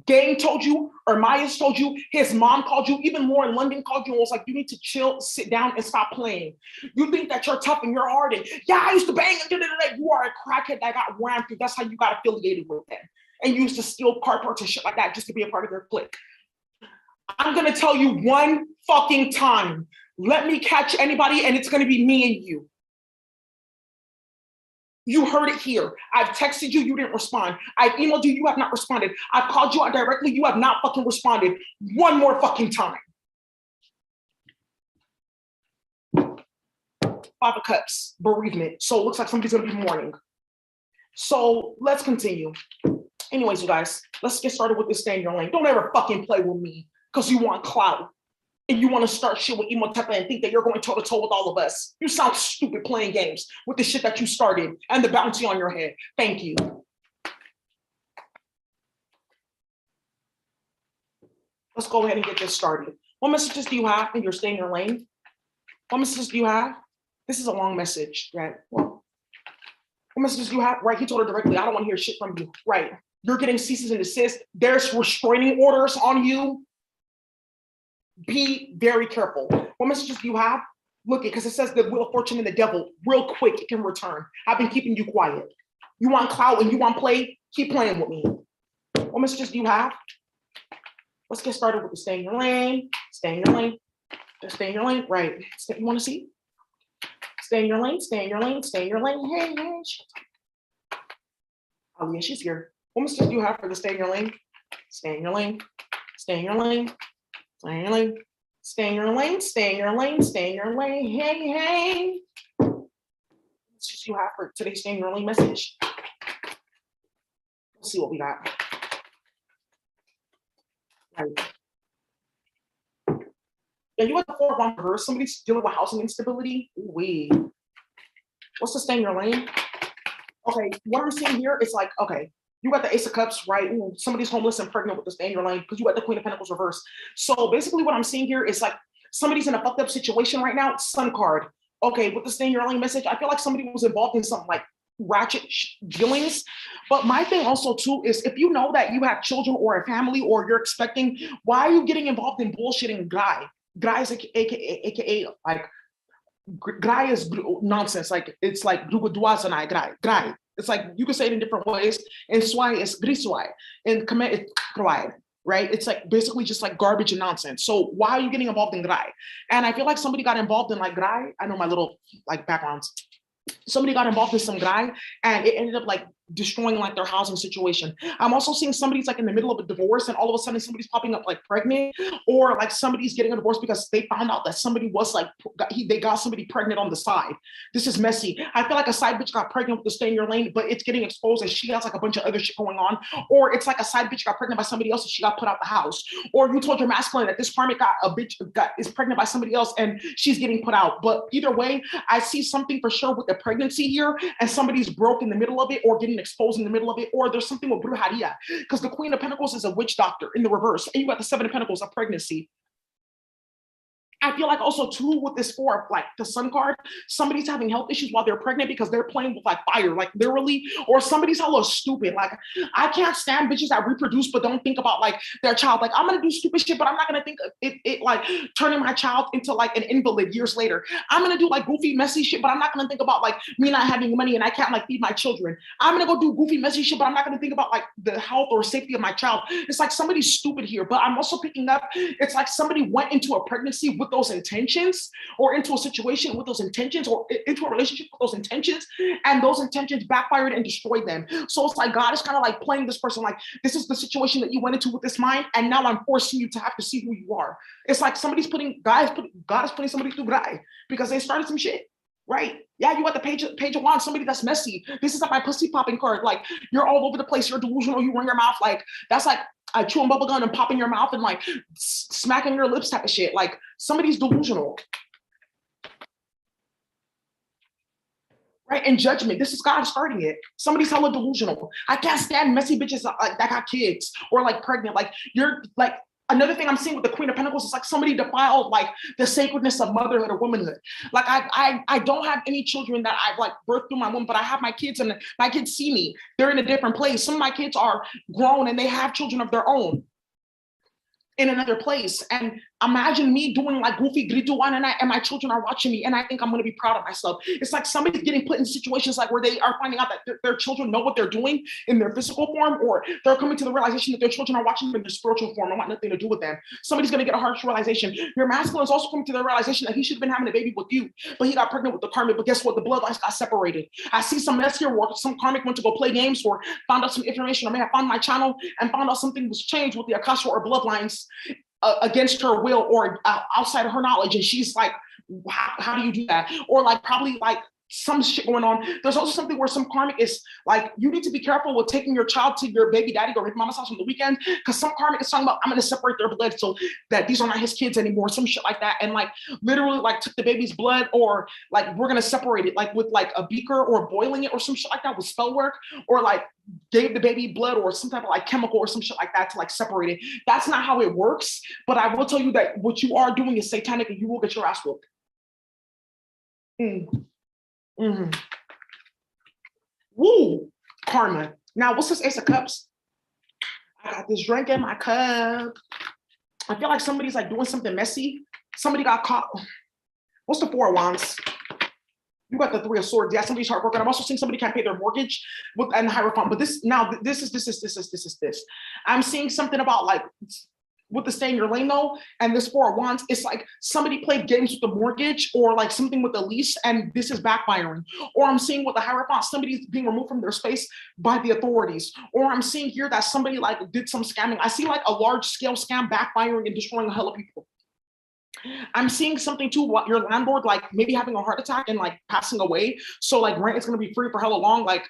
Gang told you, or Maya's told you, his mom called you, even more in London called you and was like, you need to chill, sit down, and stop playing. You think that you're tough and you're hard, and yeah, I used to bang, and you are a crackhead that got ran through. That's how you got affiliated with them. And you used to steal car parts and shit like that just to be a part of their clique. I'm gonna tell you one fucking time, let me catch anybody and it's gonna be me and you. You heard it here. I've texted you, you didn't respond. I've emailed you, you have not responded. I've called you out directly, you have not fucking responded. One more fucking time. 5 of Cups, bereavement. So it looks like somebody's gonna be mourning. So let's continue. Anyways, you guys, let's get started with this stay in your lane. Don't ever fucking play with me because you want clout. And you want to start shit with Imhotep and think that you're going toe-to-toe with all of us. You sound stupid playing games with the shit that you started and the bounty on your head. Thank you. Let's go ahead and get this started. What messages do you have in your stay in your lane? What messages do you have? This is a long message, right? Well, what messages do you have? Right, he told her directly, I don't want to hear shit from you. Right, you're getting ceases and desist. There's restraining orders on you. Be very careful. What messages do you have? Look, because it says the wheel of fortune and the devil, real quick, it can return. I've been keeping you quiet. You want clout and you want play? Keep playing with me. What messages do you have? Let's get started with the stay in your lane. Stay in your lane. Stay in your lane. Right. You want to see? Stay in your lane. Stay in your lane. Stay in your lane. Hey, hey. Oh, yeah, she's here. What messages do you have for the stay in your lane? Stay in your lane. Stay in your lane. Stay in your lane, stay in your lane, stay in your lane, stay in your lane, hey, hey. Let's just you have for today's stay in your lane message. Let's see what we got. Right. Yeah, you got the 4 of Wands reverse. Somebody's dealing with housing instability. Ooh, what's the stay in your lane? Okay, what I'm seeing here is like, okay, you got the Ace of Cups, right? Ooh, somebody's homeless and pregnant with the stay in your lane because you got the Queen of Pentacles reverse. So basically what I'm seeing here is like somebody's in a fucked up situation right now. Sun card. Okay, with the stay in your lane message, I feel like somebody was involved in some like ratchet dealings. But my thing also too is if you know that you have children or a family or you're expecting, why are you getting involved in bullshitting guy? Guy is aka like guy is nonsense. Like it's like guy. It's like you can say it in different ways. And swai is griswai. And Khmer is krawai, right? It's like basically just like garbage and nonsense. So why are you getting involved in grai? And I feel like somebody got involved in like grai. I know my little like backgrounds. Somebody got involved in some guy and it ended up like destroying like their housing situation. I'm also seeing somebody's like in the middle of a divorce and all of a sudden somebody's popping up like pregnant, or like somebody's getting a divorce because they found out that somebody was like, they got somebody pregnant on the side. This is messy. I feel like a side bitch got pregnant with the stay in your lane, but it's getting exposed and she has like a bunch of other shit going on. Or it's like a side bitch got pregnant by somebody else and she got put out the house. Or you told your masculine that this karmic is pregnant by somebody else and she's getting put out. But either way, I see something for sure with the pregnancy here and somebody's broke in the middle of it or getting exposed in the middle of it, or there's something with brujeria because the Queen of Pentacles is a witch doctor in the reverse and you got the 7 of Pentacles of pregnancy. I feel like also too with this for like the sun card, somebody's having health issues while they're pregnant because they're playing with like fire, like literally, or somebody's hella stupid. Like I can't stand bitches that reproduce but don't think about like their child. Like I'm gonna do stupid shit, but I'm not gonna think of it like turning my child into like an invalid years later. I'm gonna do like goofy, messy shit, but I'm not gonna think about like me not having money and I can't like feed my children. I'm gonna go do goofy, messy shit, but I'm not gonna think about like the health or safety of my child. It's like somebody's stupid here, but I'm also picking up, it's like somebody went into a pregnancy with those intentions, or into a situation with those intentions, or into a relationship with those intentions, and those intentions backfired and destroyed them. So it's like God is kind of like playing this person like, this is the situation that you went into with this mind, and now I'm forcing you to have to see who you are. It's like somebody's putting, God is putting somebody through gray because they started some shit. Right? Yeah, you got the page of wands, somebody that's messy. This is like my pussy popping card. Like you're all over the place. You're delusional. You run your mouth. Like that's like I chew on bubble gum and pop in your mouth and like smacking your lips type of shit. Like somebody's delusional. Right? And judgment. This is God starting it. Somebody's hella delusional. I can't stand messy bitches like that got kids or like pregnant. Like you're like, another thing I'm seeing with the Queen of Pentacles is like somebody defiled like the sacredness of motherhood or womanhood. Like I don't have any children that I've like birthed through my womb, but I have my kids and my kids see me. They're in a different place. Some of my kids are grown and they have children of their own in another place. And imagine me doing like goofy grito one and my children are watching me and I think I'm going to be proud of myself. It's like somebody's getting put in situations like where they are finding out that their children know what they're doing in their physical form, or they're coming to the realization that their children are watching them in their spiritual form and want nothing to do with them. Somebody's going to get a harsh realization. Your masculine is also coming to the realization that he should have been having a baby with you, but he got pregnant with the karmic. But guess what? The bloodlines got separated. I see some mess here where some karmic went to go play games or found out some information, or may have found my channel and found out something was changed with the Akasha or bloodlines against her will or outside of her knowledge. And she's like, how do you do that? Or like probably like some shit going on. There's also something where some karmic is like, you need to be careful with taking your child to your baby daddy or his mama's house on the weekend, because some karmic is talking about, I'm going to separate their blood so that these are not his kids anymore, some shit like that. And like literally like took the baby's blood, or like we're going to separate it like with like a beaker or boiling it or some shit like that with spell work, or like gave the baby blood or some type of like chemical or some shit like that to like separate it. That's not how it works. But I will tell you that what you are doing is satanic and you will get your ass whooped. Mm-hmm. Woo, karma. Now, what's this Ace of Cups? I got this drink in my cup. I feel like somebody's like doing something messy. Somebody got caught. What's the Four of Wands? You got the Three of Swords. Yeah, somebody's heartbroken. I'm also seeing somebody can't pay their mortgage with and the Hierophant. But this now, this is. I'm seeing something about like with the stay in your lane though, and this Four of Wands, it's like somebody played games with the mortgage or like something with the lease, and this is backfiring. Or I'm seeing with the Hierophant, somebody's being removed from their space by the authorities. Or I'm seeing here that somebody like did some scamming. I see like a large scale scam backfiring and destroying a hell of people. I'm seeing something too, what your landlord like maybe having a heart attack and like passing away. So like rent is gonna be free for hella long. Like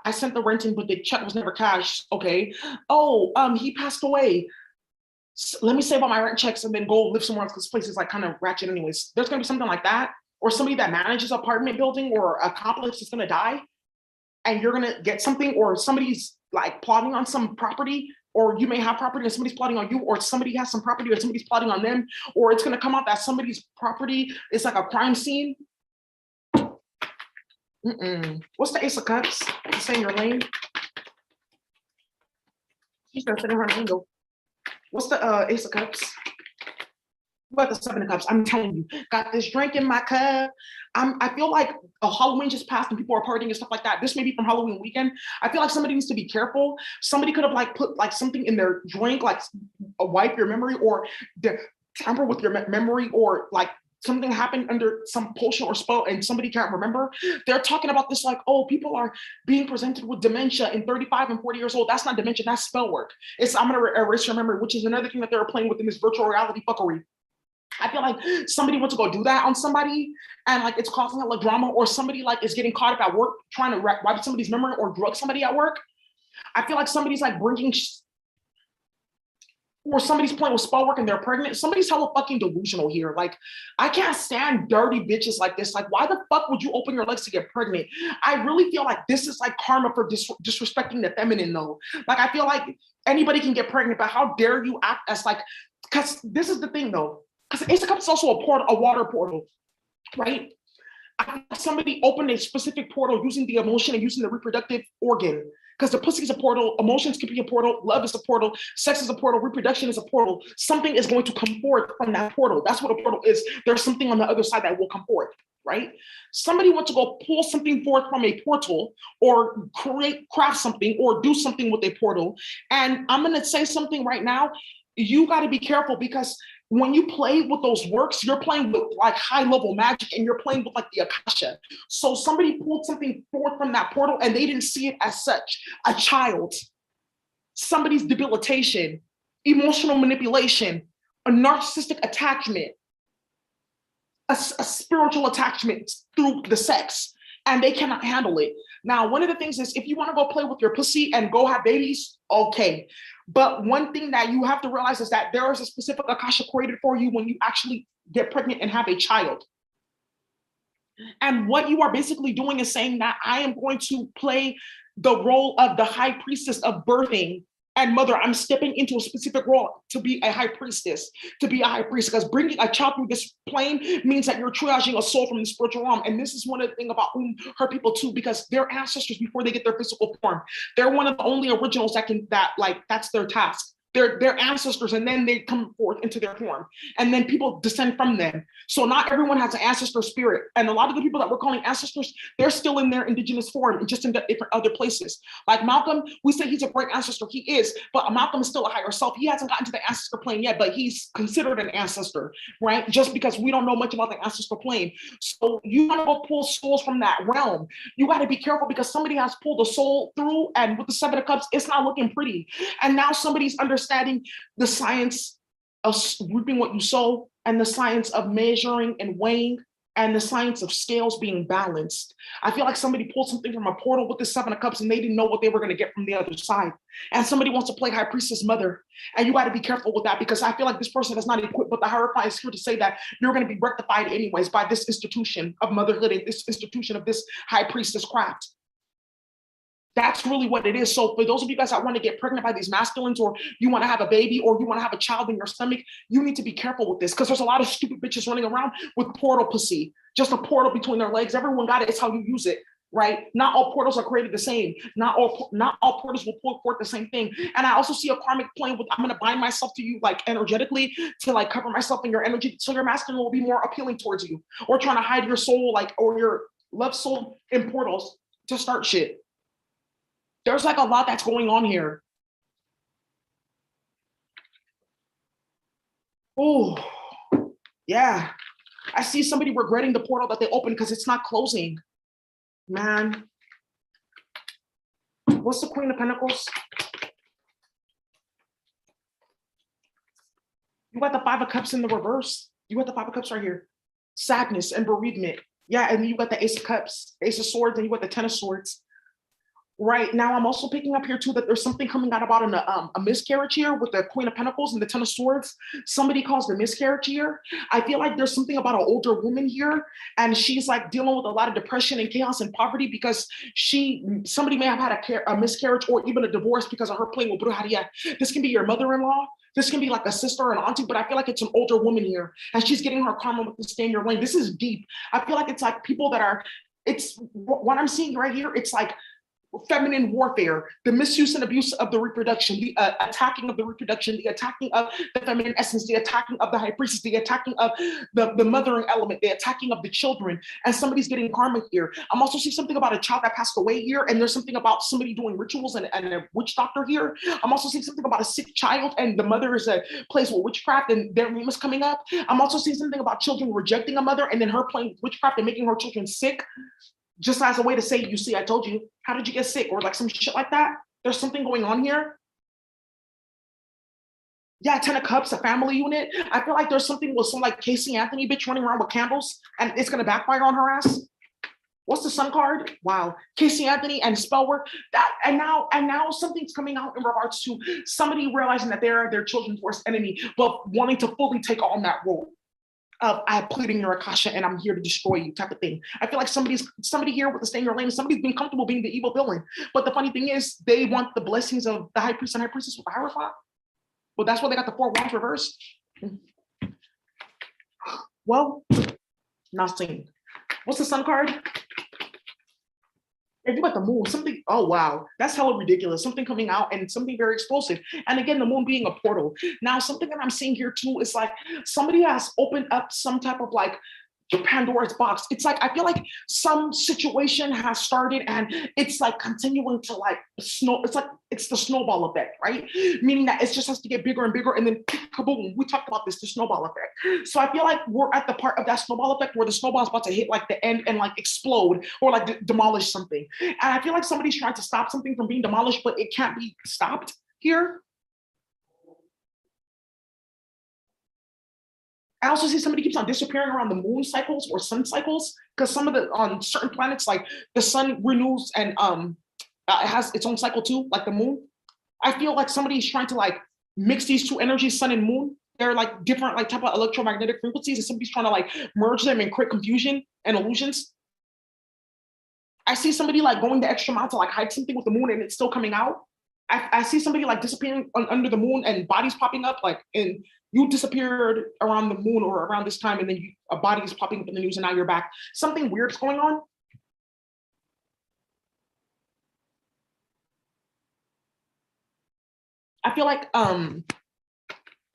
I sent the rent in, but the check was never cashed. Okay. Oh, he passed away. Let me save all my rent checks and then go live somewhere else because this place is like kind of ratchet anyways. There's gonna be something like that, or somebody that manages an apartment building or a complex is gonna die, and you're gonna get something, or somebody's like plotting on some property, or you may have property and somebody's plotting on you, or somebody has some property or somebody's plotting on them, or it's gonna come out that somebody's property is like a crime scene. What's the Ace of Cups? Stay in your lane. She's gonna sit in her lane though. What's the Ace of Cups? What the Seven of Cups? I'm telling you, got this drink in my cup. I feel like Halloween just passed and people are partying and stuff like that. This may be from Halloween weekend. I feel like somebody needs to be careful. Somebody could have like put like something in their drink, like wipe your memory or tamper with your memory, or like something happened under some potion or spell and somebody can't remember. They're talking about this like, oh, people are being presented with dementia in 35 and 40 years old. That's not dementia, that's spell work. It's I'm gonna erase your memory, which is another thing that they're playing with in this virtual reality fuckery. I feel like somebody went to go do that on somebody and like it's causing a lot of drama, or somebody like is getting caught up at work trying to wipe somebody's memory or drug somebody at work. I feel like somebody's like bringing or somebody's playing with spell work and they're pregnant. Somebody's hella fucking delusional here. Like, I can't stand dirty bitches like this. Like, why the fuck would you open your legs to get pregnant? I really feel like this is like karma for disrespecting the feminine though. Like, I feel like anybody can get pregnant, but how dare you act as like, because this is the thing though. because Ace of Cups is also a portal, a water portal, right? Somebody opened a specific portal using the emotion and using the reproductive organ. Because the pussy is a portal, emotions can be a portal, love is a portal, sex is a portal, reproduction is a portal. Something is going to come forth from that portal. That's what a portal is. There's something on the other side that will come forth, right? Somebody wants to go pull something forth from a portal or craft something or do something with a portal. And I'm going to say something right now. You got to be careful, because when you play with those works, you're playing with like high level magic, and you're playing with like the Akasha. So somebody pulled something forth from that portal and they didn't see it as such. A child, somebody's debilitation, emotional manipulation, a narcissistic attachment, a spiritual attachment through the sex, and they cannot handle it. Now, one of the things is, if you want to go play with your pussy and go have babies, okay. But one thing that you have to realize is that there is a specific Akasha created for you when you actually get pregnant and have a child. And what you are basically doing is saying that I am going to play the role of the high priestess of birthing and mother. I'm stepping into a specific role to be a high priestess, because bringing a child through this plane means that you're triaging a soul from the spiritual realm. And this is one of the things about whom hurt people too, because their ancestors, before they get their physical form, they're one of the only originals that's their task. They're ancestors, and then they come forth into their form, and then people descend from them. So not everyone has an ancestor spirit, and a lot of the people that we're calling ancestors, they're still in their indigenous form, just in different other places. Like Malcolm, we say he's a great ancestor. He is, but Malcolm is still a higher self. He hasn't gotten to the ancestor plane yet, but he's considered an ancestor, right? Just because we don't know much about the ancestor plane. So you want to go pull souls from that realm. You got to be careful, because somebody has pulled a soul through, and with the Seven of Cups, it's not looking pretty. And now somebody's understanding the science of reaping what you sow, and the science of measuring and weighing, and the science of scales being balanced. I feel like somebody pulled something from a portal with the Seven of Cups, and they didn't know what they were going to get from the other side. And somebody wants to play high priestess mother, and you got to be careful with that, because I feel like this person is not equipped. But the Hierophant is here to say that you're going to be rectified anyways by this institution of motherhood and this institution of this high priestess craft. That's really what it is. So for those of you guys that want to get pregnant by these masculines, or you want to have a baby, or you want to have a child in your stomach, you need to be careful with this, because there's a lot of stupid bitches running around with portal pussy, just a portal between their legs. Everyone got it. It's how you use it, right? Not all portals are created the same. Not all portals will pull forth the same thing. And I also see a karmic playing with, I'm going to bind myself to you like energetically to like cover myself in your energy, so your masculine will be more appealing towards you, or trying to hide your soul, like, or your love soul in portals to start shit. There's like a lot that's going on here. Oh, yeah. I see somebody regretting the portal that they opened because it's not closing. Man. What's the Queen of Pentacles? You got the Five of Cups in the reverse. You got the Five of Cups right here. Sadness and bereavement. Yeah, and then you got the Ace of Cups, Ace of Swords, and you got the Ten of Swords. Right now, I'm also picking up here too that there's something coming out about a miscarriage here with the Queen of Pentacles and the Ten of Swords. Somebody calls the miscarriage here. I feel like there's something about an older woman here, and she's like dealing with a lot of depression and chaos and poverty, because somebody may have had a miscarriage or even a divorce because of her playing with brujeria. This can be your mother-in-law. This can be like a sister or an auntie, but I feel like it's an older woman here, and she's getting her karma with the stay in your lane. This is deep. I feel like it's like people that are. It's what I'm seeing right here. It's like feminine warfare, the misuse and abuse of the reproduction, the attacking of the reproduction, the attacking of the feminine essence, the attacking of the high priestess, the attacking of the mothering element, the attacking of the children, and somebody's getting karma here. I'm also seeing something about a child that passed away here, and there's something about somebody doing rituals and a witch doctor here. I'm also seeing something about a sick child, and the mother is a place with witchcraft, and their name is coming up. I'm also seeing something about children rejecting a mother, and then her playing witchcraft and making her children sick, just as a way to say, you see, I told you. How did you get sick? Or like some shit like that. There's something going on here. Yeah, Ten of Cups, a family unit. I feel like there's something with some like Casey Anthony bitch running around with candles, and it's gonna backfire on her ass. What's the Sun card? Wow, Casey Anthony and spell work. That and now something's coming out in regards to somebody realizing that they're their children's worst enemy, but wanting to fully take on that role. I played in your Akasha and I'm here to destroy you type of thing. I feel like somebody here with the stay in your lane, somebody's been comfortable being the evil villain. But the funny thing is they want the blessings of the high priest and high priestess with the Hierophant. Well, that's why they got the 4 wands reversed. Well, not seen. What's the sun card? If you got the moon, something, oh wow, that's hella ridiculous. Something coming out and something very explosive. And again, the moon being a portal. Now, something that I'm seeing here too is like somebody has opened up some type of like Pandora's box. It's like I feel like some situation has started and it's like continuing to like snow. It's like it's the snowball effect, right? Meaning that it just has to get bigger and bigger, and then kaboom. We talked about this, the snowball effect. So I feel like we're at the part of that snowball effect where the snowball is about to hit like the end and like explode or like demolish something. And I feel like somebody's trying to stop something from being demolished, but it can't be stopped here. I also see somebody keeps on disappearing around the moon cycles or sun cycles because some of the on certain planets, like the sun renews and it has its own cycle too, like the moon. I feel like somebody's trying to like mix these two energies, sun and moon. They're like different, like type of electromagnetic frequencies, and somebody's trying to like merge them and create confusion and illusions. I see somebody like going the extra mile to like hide something with the moon and it's still coming out. I see somebody like disappearing under the moon and bodies popping up, like, and you disappeared around the moon or around this time, and then a body is popping up in the news, and now you're back. Something weird's going on. I feel like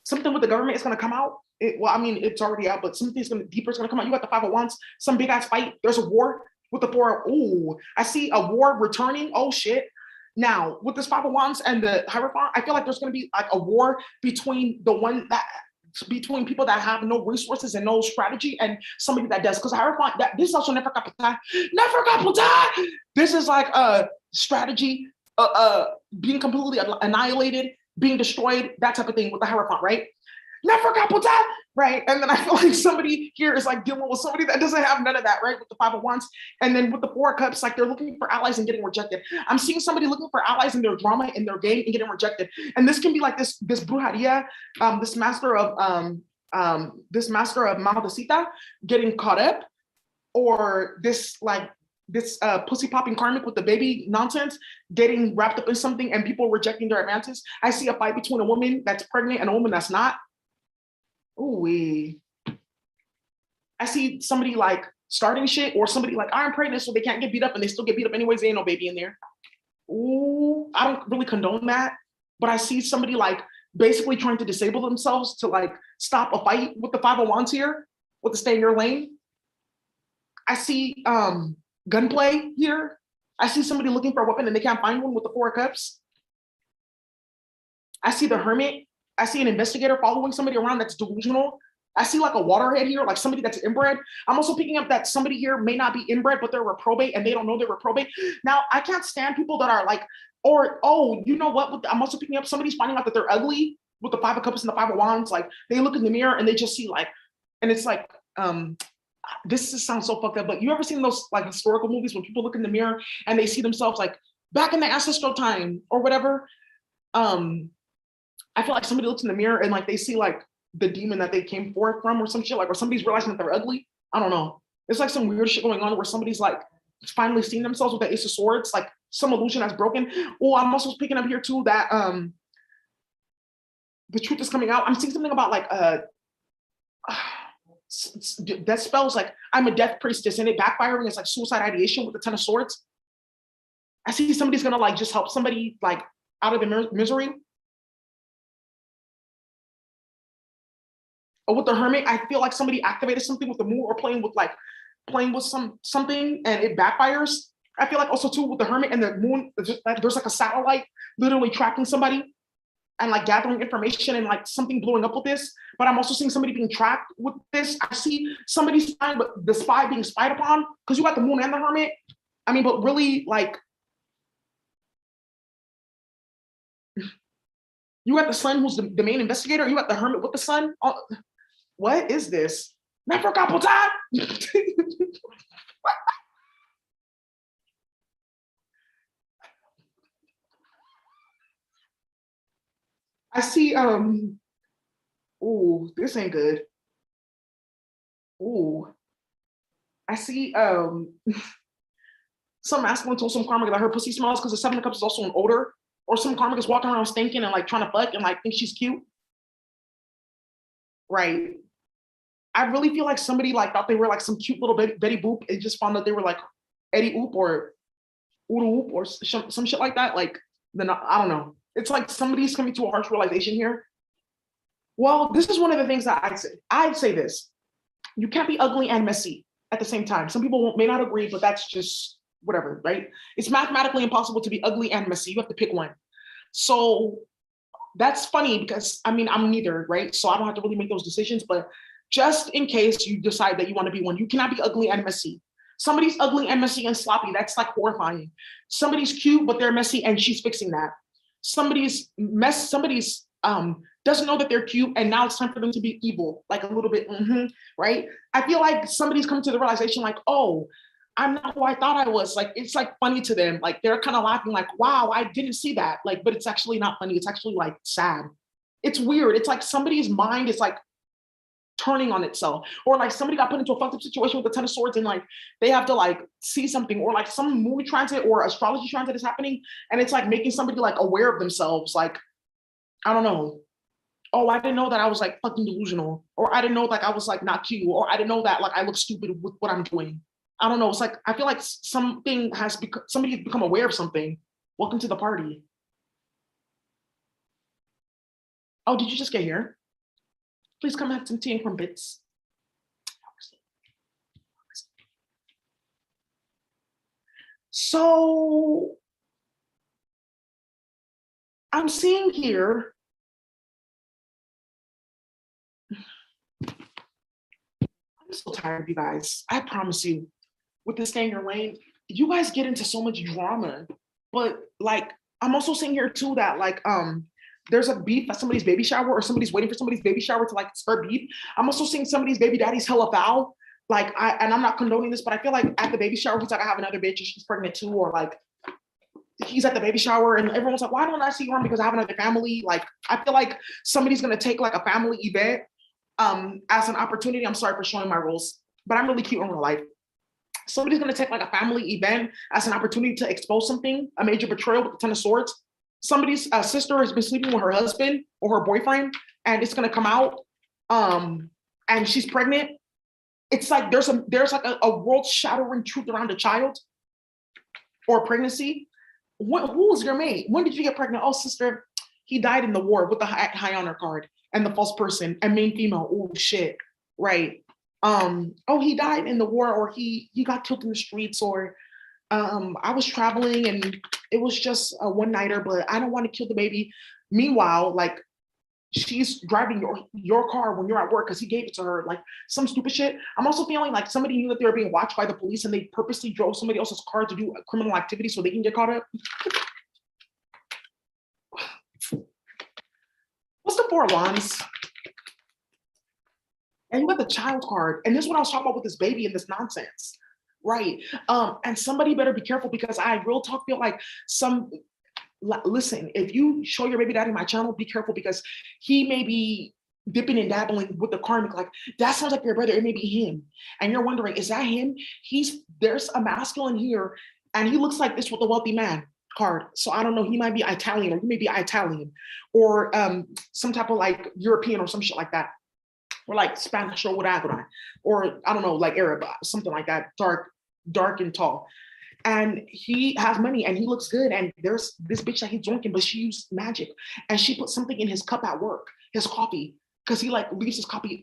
something with the government is going to come out. Well, I mean, it's already out, but something's going to deeper is going to come out. You got the Five of Wands, some big ass fight. There's a war with the four. Ooh, I see a war returning. Oh shit. Now, with this Five of Wands and the Hierophant, I feel like there's going to be like a war between between people that have no resources and no strategy and somebody that does. Because Hierophant, this is also never capital. Never capital. This is like a strategy, being completely annihilated, being destroyed, that type of thing with the Hierophant, right? Never capital, right? And then I feel like somebody here is like dealing with somebody that doesn't have none of that, right? With the Five of Wands, and then with the Four of Cups, like they're looking for allies and getting rejected. I'm seeing somebody looking for allies in their drama, in their game, and getting rejected. And this can be like this brujeria, this master of Maldecita getting caught up, or this like this pussy popping karmic with the baby nonsense getting wrapped up in something and people rejecting their advances. I see a fight between a woman that's pregnant and a woman that's not. Ooh, I see somebody like starting shit or somebody like I'm pregnant so they can't get beat up and they still get beat up anyways. There ain't no baby in there. Ooh, I don't really condone that, but I see somebody like basically trying to disable themselves to like stop a fight with the Five of Wands here, with the stay in your lane. I see gunplay here. I see somebody looking for a weapon and they can't find one with the Four of Cups. I see the Hermit. I see an investigator following somebody around that's delusional. I see like a waterhead here, like somebody that's inbred. I'm also picking up that somebody here may not be inbred, but they're reprobate and they don't know they're reprobate. Now, I can't stand people that are like, or, oh, you know what? I'm also picking up somebody's finding out that they're ugly with the Five of Cups and the Five of Wands. Like they look in the mirror and they just see like, and it's like, this sounds so fucked up, but you ever seen those like historical movies when people look in the mirror and they see themselves like back in the ancestral time or whatever? I feel like somebody looks in the mirror and like they see like the demon that they came forth from or some shit, like, or somebody's realizing that they're ugly. I don't know. It's like some weird shit going on where somebody's like finally seeing themselves with the Ace of Swords, like some illusion has broken. Oh, I'm also picking up here too that the truth is coming out. I'm seeing something about like death spells, like I'm a death priestess and it backfiring is like suicide ideation with the Ten of Swords. I see somebody's gonna like just help somebody like out of the misery. Or with the Hermit, I feel like somebody activated something with the moon or playing with something and it backfires. I feel like also too with the Hermit and the moon, there's like a satellite literally tracking somebody and like gathering information and like something blowing up with this. But I'm also seeing somebody being tracked with this. I see somebody spying, but the spy being spied upon because you got the moon and the Hermit. I mean, but really like you got the sun who's the main investigator. You got the Hermit with the sun. What is this? Never couple time. I see, ooh, this ain't good. Ooh, I see, some masculine told some karmic that her pussy smells because the Seven of Cups is also an odor, or some karmic is walking around stinking and like trying to fuck and like think she's cute. Right. I really feel like somebody like thought they were like some cute little Betty Boop and just found out they were like Eddie Oop or Oodle Oop or some shit like that. Like, then I don't know. It's like somebody's coming to a harsh realization here. Well, this is one of the things that I'd say. I'd say this. You can't be ugly and messy at the same time. Some people may not agree, but that's just whatever, right? It's mathematically impossible to be ugly and messy. You have to pick one. So that's funny because I mean, I'm neither, right? So I don't have to really make those decisions, but just in case you decide that you want to be one, you cannot be ugly and messy. Somebody's ugly and messy and sloppy. That's like horrifying. Somebody's cute, but they're messy and she's fixing that. Somebody's doesn't know that they're cute and now it's time for them to be evil, like a little bit, right? I feel like somebody's come to the realization like, oh, I'm not who I thought I was. Like, it's like funny to them. Like they're kind of laughing like, wow, I didn't see that. Like, but it's actually not funny. It's actually like sad. It's weird. It's like somebody's mind is like turning on itself, or like somebody got put into a fucked up situation with a 10 of swords and like they have to like see something, or like some movie transit or astrology transit is happening and it's like making somebody like aware of themselves. Like, I don't know. Oh, I didn't know that I was like fucking delusional, or I didn't know like I was like not cute, or I didn't know that like I look stupid with what I'm doing. I don't know. It's like I feel like something has become, somebody has become aware of something. Welcome to the party. Oh, did you just get here? Please come have some tea and crumpets. So I'm seeing here. I'm so tired of you guys. I promise you, with this stay in your lane, you guys get into so much drama. But like, I'm also seeing here too that like there's a beef at somebody's baby shower, or somebody's waiting for somebody's baby shower to like start beef. I'm also seeing somebody's baby daddy's hella foul. Like and I'm not condoning this, but I feel like at the baby shower, he's like, I have another bitch and she's pregnant too, or like he's at the baby shower and everyone's like, why don't I see you around? Because I have another family. Like I feel like somebody's gonna take like a family event as an opportunity. I'm sorry for showing my roles, but I'm really cute in real life. Somebody's going to take like a family event as an opportunity to expose something, a major betrayal with the 10 of swords. Somebody's sister has been sleeping with her husband or her boyfriend, and it's going to come out, and she's pregnant. It's like there's like a world shattering truth around a child or pregnancy. Who was your mate? When did you get pregnant? Oh, sister, he died in the war with the high honor card and the false person and main female. Oh shit, right. Oh, he died in the war, or he got killed in the streets, or I was traveling and it was just a one-nighter, but I don't want to kill the baby. Meanwhile, like she's driving your car when you're at work because he gave it to her, like some stupid shit. I'm also feeling like somebody knew that they were being watched by the police and they purposely drove somebody else's car to do a criminal activity so they can get caught up. What's the four of wands? And you got the child card. And this is what I was talking about with this baby and this nonsense. Right. And somebody better be careful because I real talk feel like listen, if you show your baby daddy my channel, be careful because he may be dipping and dabbling with the karmic. Like that sounds like your brother, it may be him. And you're wondering, is that him? There's a masculine here and he looks like this with a wealthy man card. So I don't know, he might be Italian or he may be Italian or some type of like European or some shit like that. Or like Spanish or whatever, or I don't know, like Arab, something like that, dark and tall. And he has money and he looks good. And there's this bitch that he's drinking, but she used magic. And she put something in his cup at work, his coffee, because he like leaves his coffee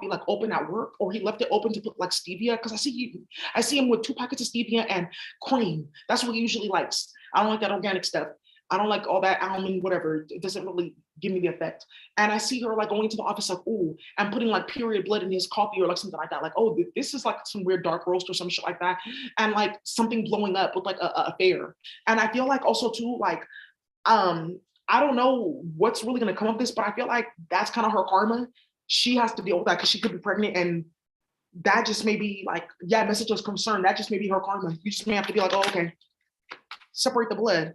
like open at work, or he left it open to put like stevia. Because I see him with 2 packets of stevia and cream. That's what he usually likes. I don't like that organic stuff. I don't like all that almond, whatever. It doesn't really give me the effect. And I see her like going to the office like, ooh, and putting like period blood in his coffee or like something like that. Like, oh, this is like some weird dark roast or some shit like that. And like something blowing up with like a affair. And I feel like also too, like, I don't know what's really gonna come of this, but I feel like that's kind of her karma. She has to deal with that because she could be pregnant and that just may be like, yeah, message of concern. That just may be her karma. You just may have to be like, oh, okay, separate the blood.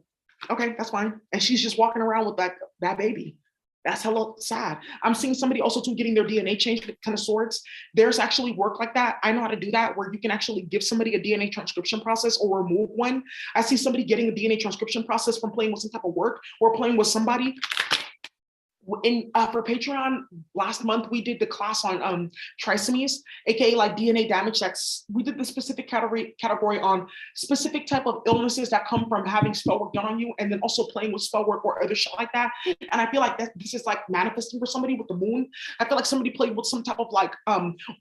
Okay, that's fine. And she's just walking around with that baby. That's hella sad. I'm seeing somebody also too getting their DNA changed with 10 of swords. There's actually work like that. I know how to do that, where you can actually give somebody a DNA transcription process or remove one. I see somebody getting a DNA transcription process from playing with some type of work or playing with somebody. For Patreon last month, we did the class on trisomies, aka like DNA damage. We did the specific category on specific type of illnesses that come from having spell work done on you, and then also playing with spell work or other shit like that. And I feel like this is like manifesting for somebody with the moon. I feel like somebody played with some type of like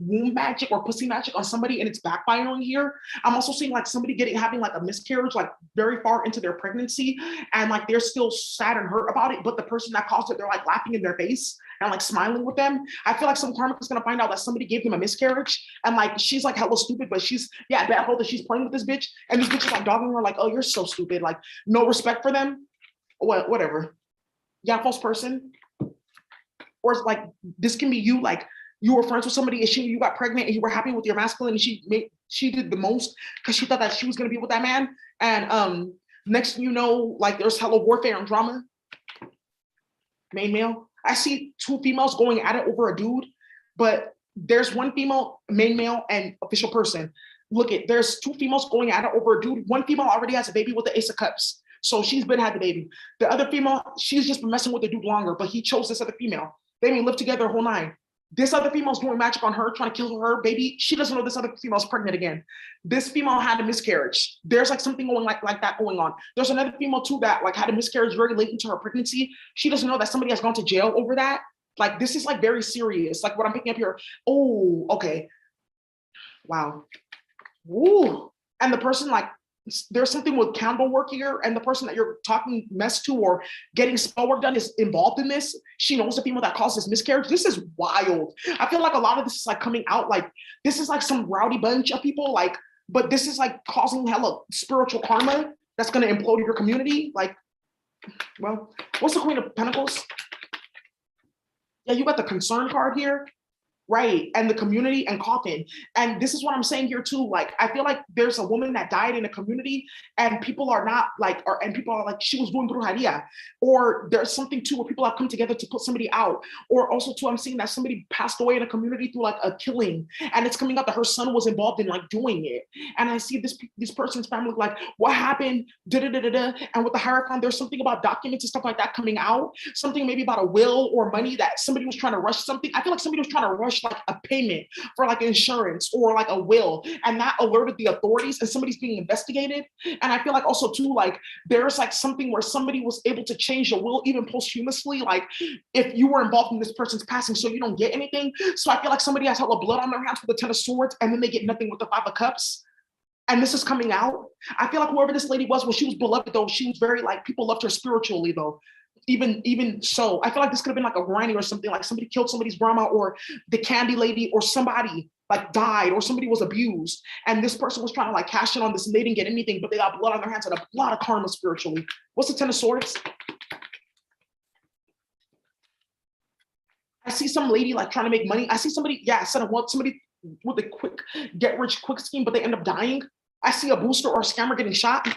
womb magic or pussy magic on somebody, and it's backfiring here. I'm also seeing like somebody having like a miscarriage like very far into their pregnancy, and like they're still sad and hurt about it, but the person that caused it, they're like laughing in their face and like smiling with them. I feel like some karmic is gonna find out that somebody gave them a miscarriage, and like she's like hella stupid, but she's bad hope that she's playing with this bitch, and this bitch is like dogging her like, oh, you're so stupid, like no respect for them. Whatever. Yeah, false person. Or it's like this can be you, like you were friends with somebody and you got pregnant and you were happy with your masculine, and she did the most because she thought that she was gonna be with that man. And next thing you know, like there's hella warfare and drama. Main male. I see two females going at it over a dude, but there's one female, main male, and official person. There's two females going at it over a dude. One female already has a baby with the Ace of Cups, so she's been had the baby. The other female, she's just been messing with the dude longer, but he chose this other female. They may live together a whole nine. This other female's doing magic on her, trying to kill her baby. She doesn't know this other female's pregnant again. This female had a miscarriage. There's like something going like that going on. There's another female too that like had a miscarriage very late into her pregnancy. She doesn't know that somebody has gone to jail over that. Like this is like very serious. Like what I'm picking up here. Oh, okay. Wow. Ooh. And the person like, there's something with candle work here, and the person that you're talking mess to or getting spell work done is involved in this. She knows the female that caused this miscarriage. This is wild. I feel like a lot of this is like coming out like this is like some rowdy bunch of people, like, but this is like causing hella spiritual karma that's going to implode your community. Like, well, what's the Queen of Pentacles? Yeah, you got the concern card here. Right, and the community and coffin. And this is what I'm saying here too. Like, I feel like there's a woman that died in a community and people are not like, and people are like, she was doing brujeria. Or there's something too where people have come together to put somebody out. Or also too, I'm seeing that somebody passed away in a community through like a killing. And it's coming out that her son was involved in like doing it. And I see this person's family like, what happened? Da-da-da-da-da. And with the Hierophant, there's something about documents and stuff like that coming out. Something maybe about a will or money that somebody was trying to rush something. I feel like somebody was trying to rush like a payment for like insurance or like a will, and that alerted the authorities and somebody's being investigated. And I feel like also too, like there's like something where somebody was able to change your will even posthumously, like if you were involved in this person's passing so you don't get anything. So I feel like somebody has hella blood on their hands with the Ten of Swords and then they get nothing with the Five of Cups. And this is coming out. I feel like whoever this lady was, when she was beloved though, she was very like, people loved her spiritually though. Even so, I feel like this could have been like a granny or something, like somebody killed somebody's grandma, or the candy lady, or somebody like died, or somebody was abused. And this person was trying to like cash in on this and they didn't get anything, but they got blood on their hands and a lot of karma spiritually. What's the Ten of Swords? I see some lady like trying to make money. I see somebody, yeah, I said I want somebody with a quick get rich quick scheme, but they end up dying. I see a booster or a scammer getting shot.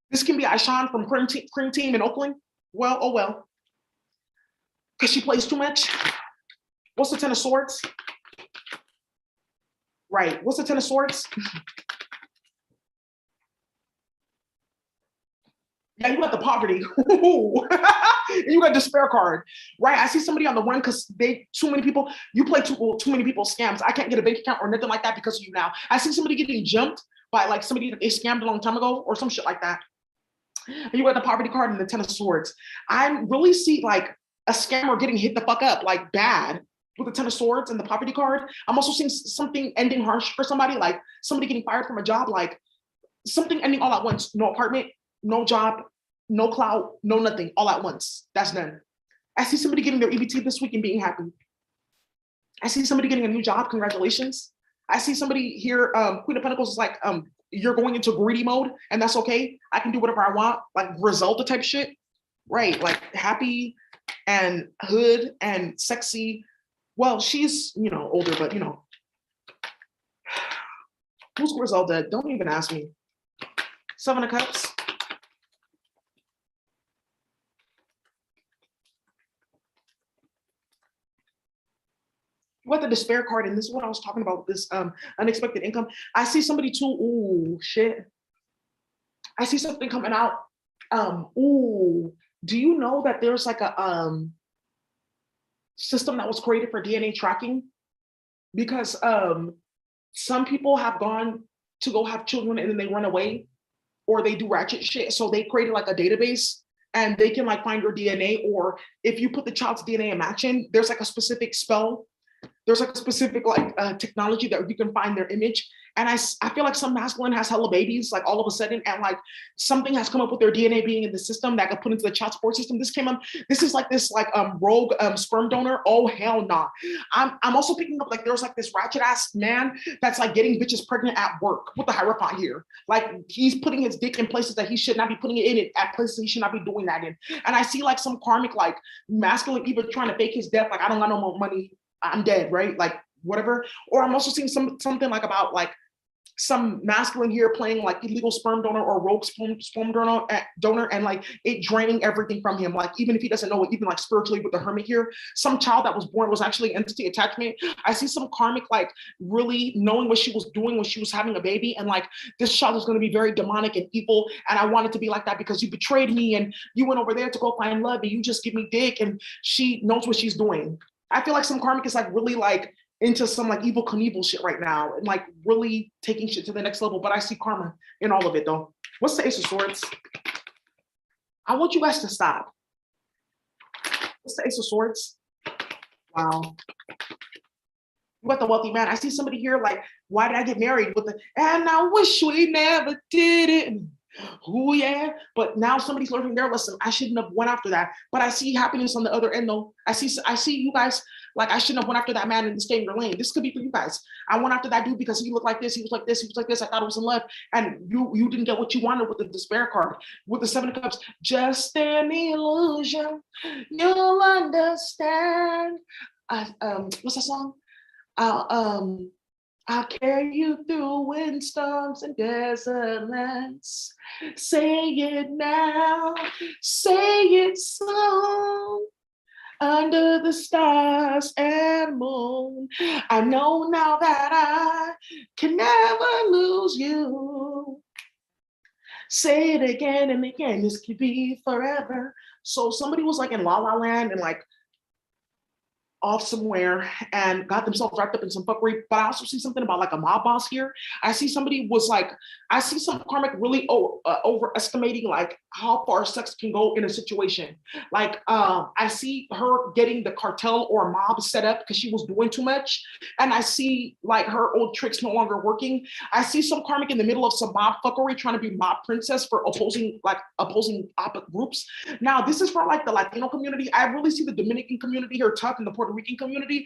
This can be Aishan from Cream Team in Oakland. Well, oh well. Because she plays too much. What's the Ten of Swords? Right. What's the Ten of Swords? Yeah, you got the poverty. You got despair card. Right. I see somebody on the run because too many people, you play too many people scams. I can't get a bank account or nothing like that because of you now. I see somebody getting jumped by like somebody that they scammed a long time ago or some shit like that. And you got the poverty card and the Ten of Swords. I really see like a scammer getting hit the fuck up, like bad, with the Ten of Swords and the poverty card. I'm also seeing something ending harsh for somebody, like somebody getting fired from a job, like something ending all at once. No apartment, no job, no clout, no nothing, all at once. That's done. I see somebody getting their EBT this week and being happy. I see somebody getting a new job. Congratulations. I see somebody here, Queen of Pentacles is like, you're going into greedy mode and that's okay. I can do whatever I want, like Griselda type shit, right? Like happy and hood and sexy. Well, she's, older, but who's Griselda? Don't even ask me. Seven of Cups. What the despair card, and this is what I was talking about, this unexpected income. I see somebody too, ooh, shit. I see something coming out. Ooh, do you know that there's like a system that was created for DNA tracking because some people have gone to go have children and then they run away or they do ratchet shit. So they created like a database and they can like find your DNA, or if you put the child's DNA in matching, there's like a specific spell. There's like a specific like technology that you can find their image. And I feel like some masculine has hella babies like all of a sudden, and like something has come up with their DNA being in the system that got put into the child support system. This came up. This is like this like rogue sperm donor. Oh hell nah. I'm also picking up like there's like this ratchet ass man that's like getting bitches pregnant at work with the hierophant here. Like he's putting his dick in places that he should not be putting it in, at places he should not be doing that in. And I see like some karmic like masculine even trying to fake his death. Like I don't got no more money. I'm dead, right? Like whatever. Or I'm also seeing something like about like some masculine here playing like illegal sperm donor or rogue sperm donor and like it draining everything from him. Like even if he doesn't know it, even like spiritually with the hermit here, some child that was born was actually entity attachment. I see some karmic like really knowing what she was doing when she was having a baby, and like this child is going to be very demonic and evil, and I want it to be like that because you betrayed me and you went over there to go find love and you just give me dick, and she knows what she's doing. I feel like some karmic is like really like into some like evil Knievel shit right now and like really taking shit to the next level. But I see karma in all of it though. What's the Ace of Swords? I want you guys to stop. What's the Ace of Swords? Wow. You got the wealthy man. I see somebody here like, why did I get married with the, and I wish we never did it. Oh yeah, but now somebody's learning their lesson. I shouldn't have went after that. But I see happiness on the other end though. I see you guys like I shouldn't have went after that man and stay in your lane. This could be for you guys. I went after that dude because he looked like this, he was like this, he was like this. I thought it was in love, and you didn't get what you wanted with the despair card, with the Seven of Cups. Just an illusion, you'll understand. What's that song? I'll carry you through windstorms and desert lands. Say it now, say it slow. Under the stars and moon, I know now that I can never lose you. Say it again and again, this could be forever. So somebody was like in La La Land and like off somewhere and got themselves wrapped up in some fuckery. But I also see something about like a mob boss here. I see somebody was like, I see some karmic really overestimating like how far sex can go in a situation. Like I see her getting the cartel or mob set up because she was doing too much. And I see like her old tricks no longer working. I see some karmic in the middle of some mob fuckery trying to be mob princess for opposing opposite groups. Now this is for like the Latino community. I really see the Dominican community here tough, and the Puerto Rican community.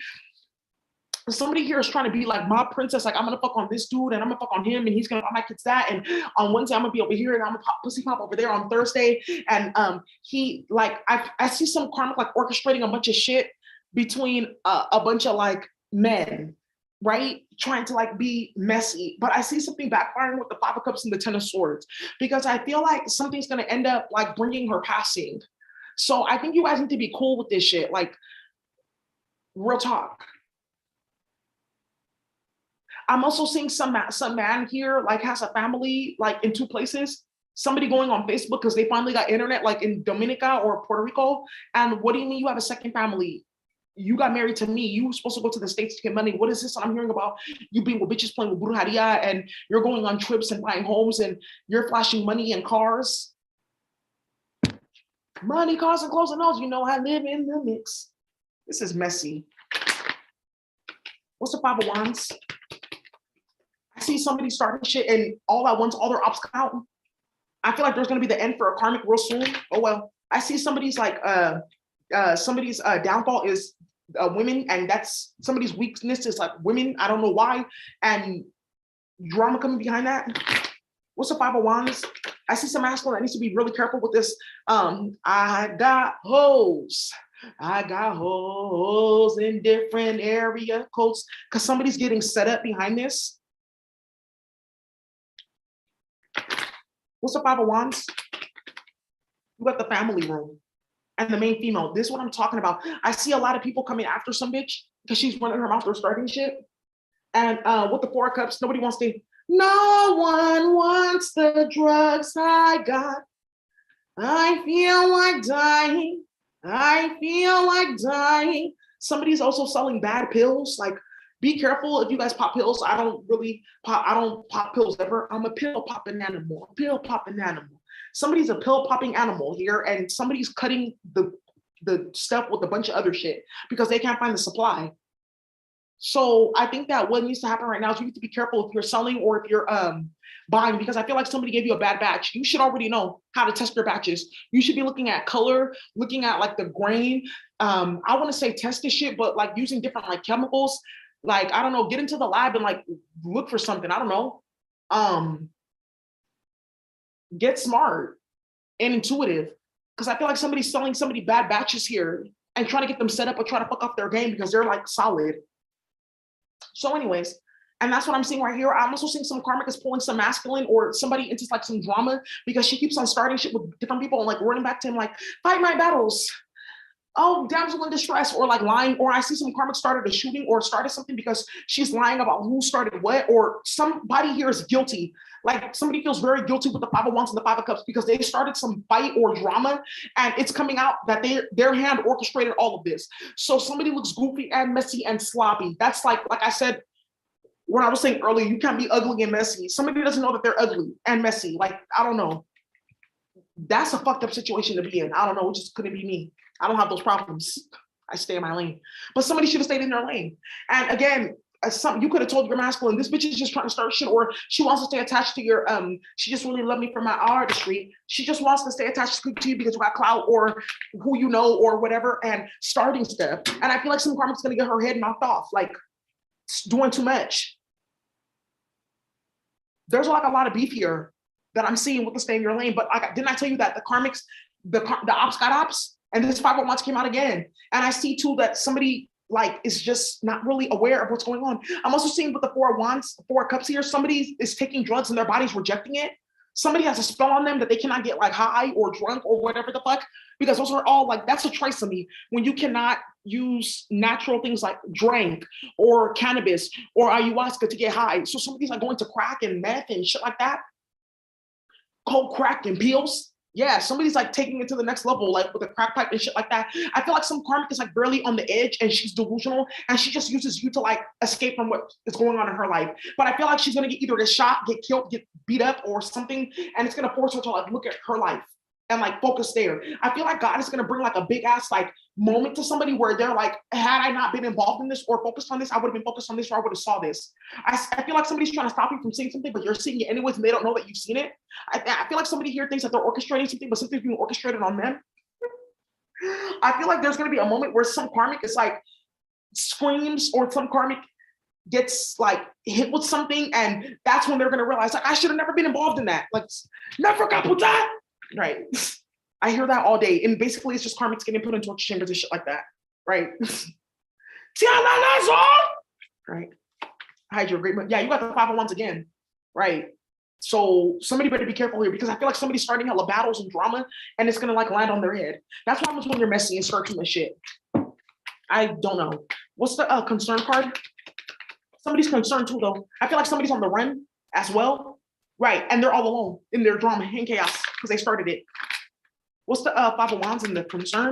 Somebody here is trying to be like my princess, like I'm gonna fuck on this dude and I'm gonna fuck on him and he's gonna buy my kids that, and on Wednesday I'm gonna be over here and I'm gonna pussy pop over there on Thursday. And he like I see some karmic like orchestrating a bunch of shit between a bunch of like men, right? Trying to like be messy. But I see something backfiring with the Five of Cups and the Ten of Swords, because I feel like something's gonna end up like bringing her passing. So I think you guys need to be cool with this shit. Like real talk. I'm also seeing some man here like has a family like in two places. Somebody going on Facebook because they finally got internet like in Dominica or Puerto Rico. And what do you mean you have a second family? You got married to me. You were supposed to go to the States to get money. What is this I'm hearing about? You being with bitches playing with brujeria, and you're going on trips and buying homes and you're flashing money and cars. Money, cars, and clothes and all. You know I live in the mix. This is messy. What's the Five of Wands? I see somebody starting shit and all at once, all their ops come out. I feel like there's gonna be the end for a karmic real soon. Oh well. I see somebody's like somebody's downfall is women, and that's somebody's weakness is like women. I don't know why, and drama coming behind that. What's the Five of Wands? I see some masculine that needs to be really careful with this. I got hoes. I got hoes in different area codes because somebody's getting set up behind this. What's the Five of Wands? You got the family room and the main female. This is what I'm talking about. I see a lot of people coming after some bitch because she's running her mouth or starting shit. And with the Four of Cups, nobody wants to. No one wants the drugs I got. I feel like dying. I feel like dying. Somebody's also selling bad pills. Like, be careful if you guys pop pills. I don't pop pills ever. I'm a pill popping animal. A pill popping animal. Somebody's a pill popping animal here, and somebody's cutting the stuff with a bunch of other shit because they can't find the supply. So I think that what needs to happen right now is you need to be careful if you're selling or if you're buying, because I feel like somebody gave you a bad batch. You should already know how to test your batches. You should be looking at color, looking at like the grain. I want to say test this shit, but like using different like chemicals. Like, I don't know, get into the lab and like look for something. I don't know. Get smart and intuitive, because I feel like somebody's selling somebody bad batches here and trying to get them set up or try to fuck off their game because they're like solid. So anyways, and that's what I'm seeing right here. I'm also seeing some Karmic is pulling some masculine or somebody into like some drama because she keeps on starting shit with different people and like running back to him like, fight my battles. Oh, damsel in distress, or like lying, or I see some Karmic started a shooting or started something because she's lying about who started what, or somebody here is guilty. Like somebody feels very guilty with the Five of Wands and the Five of Cups because they started some fight or drama, and it's coming out that their hand orchestrated all of this. So somebody looks goofy and messy and sloppy. That's like I said, when I was saying earlier, you can't be ugly and messy. Somebody doesn't know that they're ugly and messy. Like, I don't know. That's a fucked up situation to be in. I don't know. It just couldn't be me. I don't have those problems. I stay in my lane. But somebody should have stayed in their lane. And again, you could have told your masculine, this bitch is just trying to start shit, or she wants to stay attached to your, she just really loved me for my artistry. She just wants to stay attached to you because you got clout or who you know or whatever, and starting stuff. And I feel like some Karmic's gonna get her head knocked off, like doing too much. There's like a lot of beef here that I'm seeing with the stay in your lane. But didn't I tell you that the Karmics, the ops got ops? And this 5 Wands came out again. And I see too that somebody like is just not really aware of what's going on. I'm also seeing with the 4 Wands, 4 Cups here, somebody is taking drugs and their body's rejecting it. Somebody has a spell on them that they cannot get like high or drunk or whatever the fuck, because those are all like, that's a trisomy when you cannot use natural things like drink or cannabis or ayahuasca to get high. So somebody's like going to crack and meth and shit like that. Cold crack and pills. Yeah, somebody's like taking it to the next level, like with a crack pipe and shit like that. I feel like some Karmic is like barely on the edge and she's delusional and she just uses you to like escape from what is going on in her life. But I feel like she's gonna get shot, get killed, get beat up or something, and it's gonna force her to like look at her life and like focus there. I feel like God is gonna bring like a big ass like moment to somebody where they're like, had I not been involved in this or focused on this, I would have been focused on this or I would have saw this. I feel like somebody's trying to stop you from seeing something, but you're seeing it anyways and they don't know that you've seen it. I feel like somebody here thinks that they're orchestrating something, but something's being orchestrated on them. I feel like there's gonna be a moment where some Karmic is like screams or some Karmic gets like hit with something, and that's when they're gonna realize like, I should have never been involved in that. Like, never got put that. Right. I hear that all day. And basically it's just Karmics getting put in torture chambers and shit like that. Right. Right. Hide your great. Yeah, you got the 5 of Wands again. Right. So somebody better be careful here because I feel like somebody's starting hella battles and drama and it's gonna like land on their head. That's what happens when you're messy and start too much shit. I don't know. What's the concern card? Somebody's concerned too though. I feel like somebody's on the run as well. Right. And they're all alone in their drama and chaos because they started it. What's the 5 of Wands and the concern?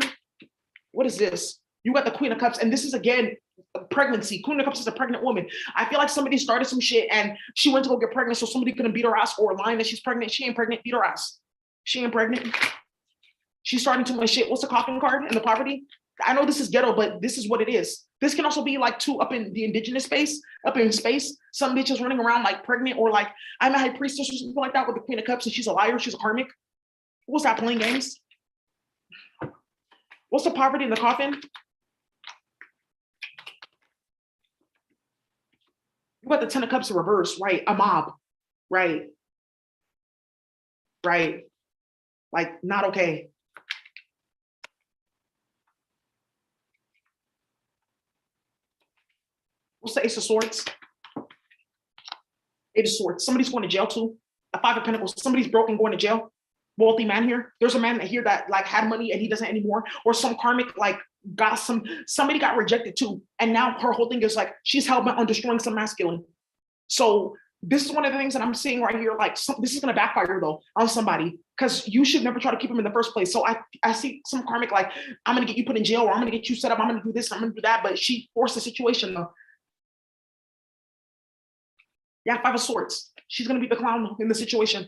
What is this? You got the Queen of Cups, and this is again pregnancy. Queen of Cups is a pregnant woman. I feel like somebody started some shit and she went to go get pregnant, so somebody couldn't beat her ass or lying that she's pregnant. She ain't pregnant. Beat her ass. She ain't pregnant. She's starting too much shit. What's the coffin card and the poverty? I know this is ghetto, but this is what it is. This can also be like too up in the indigenous space, up in space. Some bitches running around like pregnant, or like I'm a high priestess or something like that with the Queen of Cups, and she's a liar. She's a Karmic. What's that, playing games? What's the poverty in the coffin? You got the 10 of Cups in reverse, right? A mob, right? Right. Like, not okay. What's the Ace of Swords? Eight of Swords. Somebody's going to jail too. A 5 of Pentacles. Somebody's broken, going to jail. Wealthy man here. There's a man here that like had money and he doesn't anymore. Or some Karmic like got somebody got rejected too. And now her whole thing is like she's hell bent on destroying some masculine. So This is one of the things that I'm seeing right here. Like, this is going to backfire though on somebody, because you should never try to keep them in the first place. So I see some karmic, like, I'm going to get you put in jail, or I'm going to get you set up. I'm going to do this, I'm going to do that. But she forced the situation though. Yeah, Five of Swords. She's going to be the clown in the situation.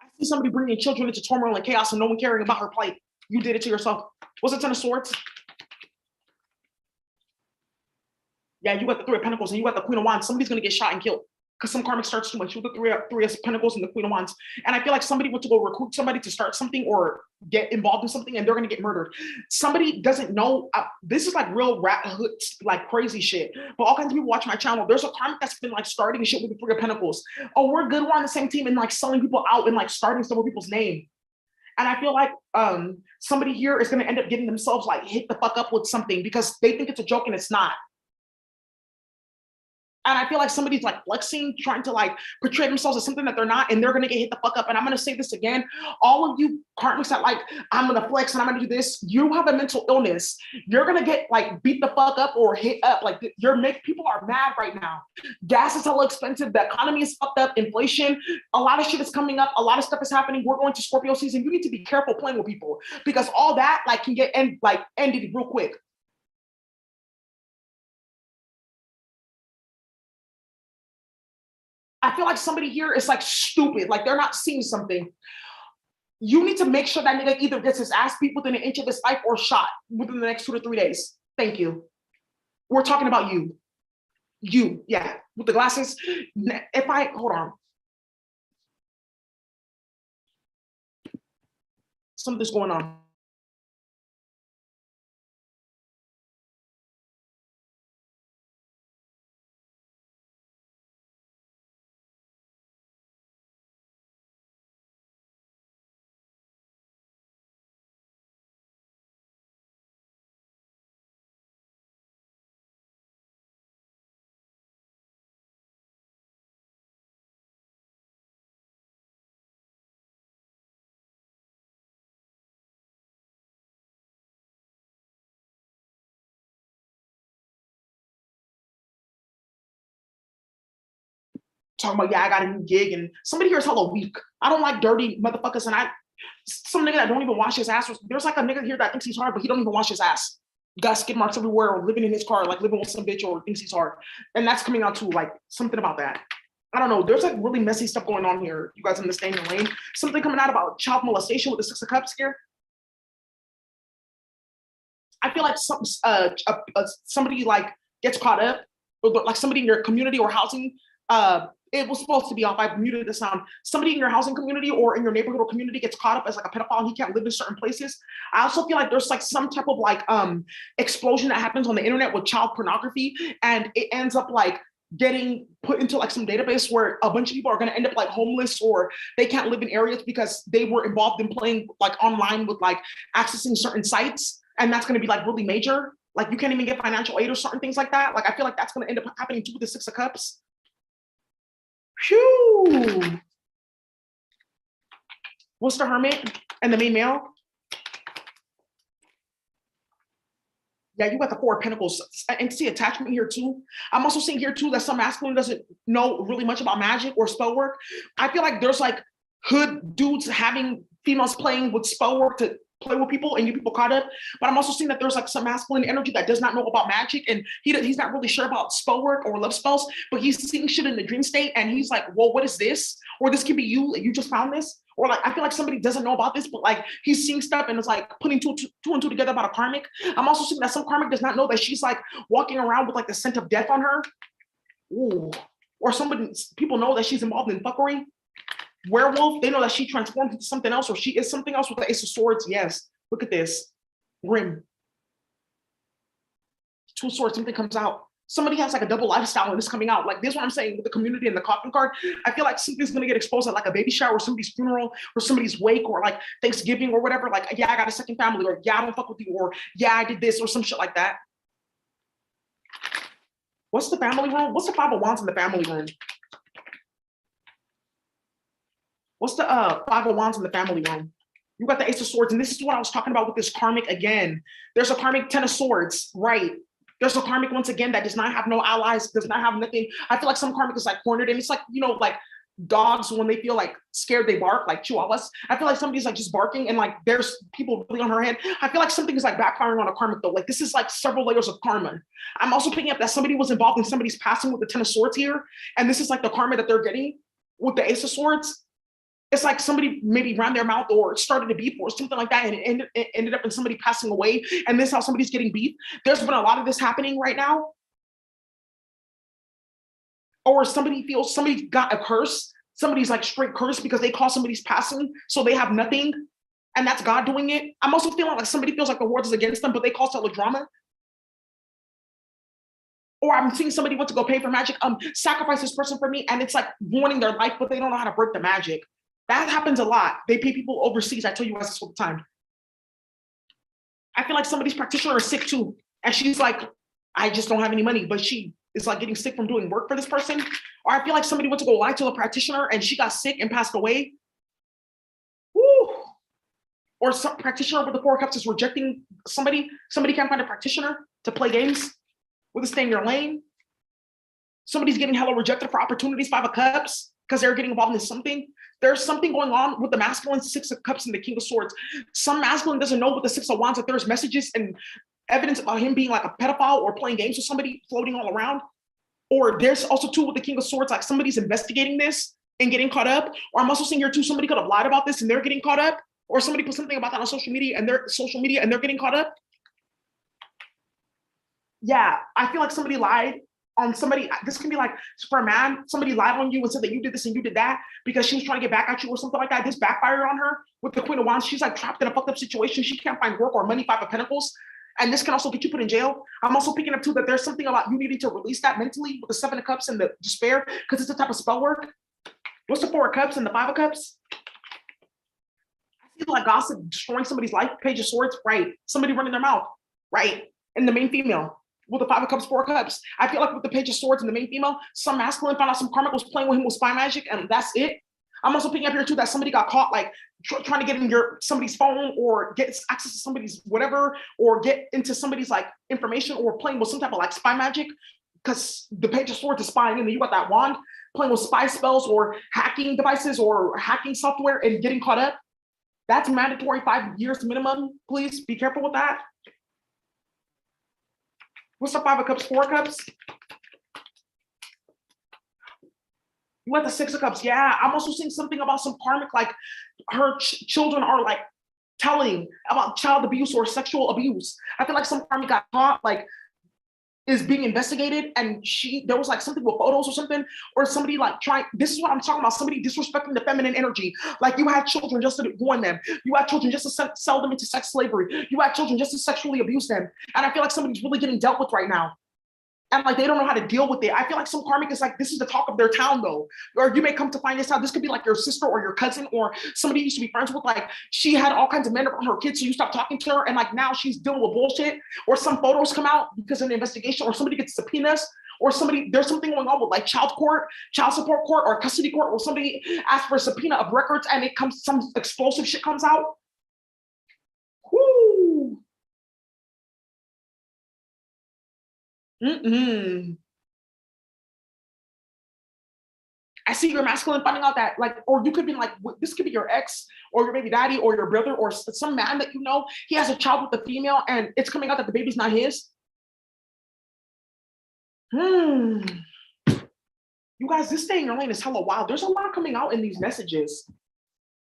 I see somebody bringing children into turmoil and chaos and no one caring about her plight. You did it to yourself. What's the Ten of Swords? Yeah, you got the Three of Pentacles and you got the Queen of Wands. Somebody's going to get shot and killed because some karmic starts too much. You got the three of Pentacles and the Queen of Wands. And I feel like somebody went to go recruit somebody to start something or get involved in something, and they're going to get murdered. Somebody doesn't know. This is like real like crazy shit. But all kinds of people watch my channel. There's a karmic that's been like starting shit with the Three of Pentacles. Oh, we're good. We're on the same team, and like selling people out and like starting some of people's name. And I feel like somebody here is going to end up getting themselves like hit the fuck up with something because they think it's a joke and it's not. And I feel like somebody's like flexing, trying to like portray themselves as something that they're not, and they're gonna get hit the fuck up. And I'm gonna say this again, all of you karmics that like, I'm gonna flex and I'm gonna do this, you have a mental illness. You're gonna get like beat the fuck up or hit up. Like people are mad right now. Gas is hella expensive, the economy is fucked up, inflation, a lot of shit is coming up, a lot of stuff is happening. We're going to Scorpio season. You need to be careful playing with people because all that like can get ended real quick. I feel like somebody here is like stupid, like they're not seeing something. You need to make sure that nigga either gets his ass beat within an inch of his life or shot within the next 2 to 3 days. Thank you. We're talking about you. You, yeah, with the glasses. Hold on. Something's going on. Talking about, yeah, I got a new gig, and somebody here is hella weak. I don't like dirty motherfuckers, and some nigga that don't even wash his ass. There's like a nigga here that thinks he's hard, but he don't even wash his ass. Got skid marks everywhere, or living in his car, like living with some bitch, or thinks he's hard. And that's coming out too, like something about that. I don't know. There's like really messy stuff going on here. You guys understand your lane? Something coming out about child molestation with the Six of Cups here. I feel like somebody like gets caught up, or like somebody in your community or housing. It was supposed to be off. I muted the sound. Somebody in your housing community or in your neighborhood or community gets caught up as like a pedophile and he can't live in certain places. I also feel like there's like some type of like explosion that happens on the internet with child pornography, and it ends up like getting put into like some database where a bunch of people are going to end up like homeless, or they can't live in areas because they were involved in playing like online with like accessing certain sites, and that's going to be like really major. Like you can't even get financial aid or certain things like that. Like I feel like that's going to end up happening too with the Six of Cups. Phew. What's the Hermit and the main male? Yeah, you got the Four of Pentacles. And see attachment here too. I'm also seeing here too that some masculine doesn't know really much about magic or spell work. I feel like there's like hood dudes having females playing with spell work to play with people and you people caught up. But I'm also seeing that there's like some masculine energy that does not know about magic, and he's not really sure about spell work or love spells, but he's seeing shit in the dream state and he's like, well, what is this? Or this could be you just found this. Or like I feel like somebody doesn't know about this, but like he's seeing stuff and it's like putting two and two together about a karmic. I'm also seeing that some karmic does not know that she's like walking around with like the scent of death on her. Ooh. Or people know that she's involved in fuckery. Werewolf, they know that she transformed into something else, or she is something else with the Ace of Swords. Yes, look at this. Grim. Two Swords, something comes out. Somebody has like a double lifestyle and it's coming out. Like this is what I'm saying with the community and the coffin card. I feel like something's gonna get exposed at like a baby shower or somebody's funeral or somebody's wake or like Thanksgiving or whatever. Like, yeah, I got a second family, or yeah, I don't fuck with you, or yeah, I did this, or some shit like that. What's the family room? What's the Five of Wands in the family room? What's the Five of Wands in the family room? You got the Ace of Swords, and this is what I was talking about with this karmic again. There's a karmic Ten of Swords, right? There's a karmic, once again, that does not have no allies, does not have nothing. I feel like some karmic is like cornered, and it's like, you know, like dogs, when they feel like scared, they bark, like chihuahuas. I feel like somebody's like just barking, and like there's people really on her head. I feel like something is like backfiring on a karmic though. Like this is like several layers of karma. I'm also picking up that somebody was involved in somebody's passing with the Ten of Swords here, and this is like the karma that they're getting with the Ace of Swords. It's like somebody maybe ran their mouth or started a beef or something like that, and it ended up in somebody passing away, and this is how somebody's getting beef. There's been a lot of this happening right now. Or somebody feels somebody got a curse, somebody's like straight curse because they call somebody's passing, so they have nothing, and that's God doing it. I'm also feeling like somebody feels like the world is against them, but they cause drama. Or I'm seeing somebody went to go pay for magic, sacrifice this person for me, and it's like ruining their life, but they don't know how to break the magic. That happens a lot. They pay people overseas. I tell you guys this all the time. I feel like somebody's practitioner is sick too, and she's like, I just don't have any money, but she is like getting sick from doing work for this person. Or I feel like somebody went to go lie to the practitioner and she got sick and passed away. Woo. Or some practitioner with the Four of Cups is rejecting somebody. Somebody can't find a practitioner to play games with, to stay in your lane. Somebody's getting hella rejected for opportunities, Five of Cups, because they're getting involved in something. There's something going on with the masculine, Six of Cups, and the King of Swords. Some masculine doesn't know with the Six of Wands that there's messages and evidence about him being like a pedophile or playing games with somebody floating all around. Or there's also too with the King of Swords, like somebody's investigating this and getting caught up. Or I'm also seeing here too, somebody could have lied about this and they're getting caught up. Or somebody put something about that on social media and they're getting caught up. Yeah, I feel like somebody lied on somebody. This can be like, for a man, somebody lied on you and said that you did this and you did that because she was trying to get back at you or something like that. This backfired on her with the Queen of Wands. She's like trapped in a fucked up situation. She can't find work or money, Five of Pentacles. And this can also get you put in jail. I'm also picking up too that there's something about you needing to release that mentally with the Seven of Cups and the despair, because it's a type of spell work. What's the Four of Cups and the Five of Cups? I see like gossip destroying somebody's life. Page of Swords, right? Somebody running their mouth, right? And the main female with the Five of Cups, Four of Cups. I feel like with the Page of Swords and the main female, some masculine found out some karmic was playing with him with spy magic, and that's it. I'm also picking up here too that somebody got caught like trying to get in somebody's phone or get access to somebody's whatever, or get into somebody's like information, or playing with some type of like spy magic, because the Page of Swords is spying, and then you got that wand playing with spy spells or hacking devices or hacking software and getting caught up. That's mandatory 5 years minimum. Please be careful with that. What's the Five of Cups, Four of Cups? You want the Six of Cups? Yeah, I'm also seeing something about some karmic, like her children are like telling about child abuse or sexual abuse. I feel like some karmic got caught, like is being investigated, and there was like something with photos or something, or somebody like trying. This is what I'm talking about. Somebody disrespecting the feminine energy. Like you had children just to ruin them. You had children just to sell them into sex slavery. You had children just to sexually abuse them. And I feel like somebody's really getting dealt with right now. And like they don't know how to deal with it. I feel like some karmic is like, this is the talk of their town though. Or you may come to find this out. This could be like your sister or your cousin or somebody you used to be friends with. Like she had all kinds of men around her kids, so you stopped talking to her, and like now she's dealing with bullshit. Or some photos come out because of an investigation, or somebody gets subpoenas, or there's something going on with like child support court, or custody court, or somebody asks for a subpoena of records and some explosive shit comes out. Whoo. I see your masculine finding out that like, or you could be like, this could be your ex or your baby daddy or your brother or some man that you know, he has a child with a female and it's coming out that the baby's not his. You guys, this stay in your lane is hella wild. There's a lot coming out in these messages.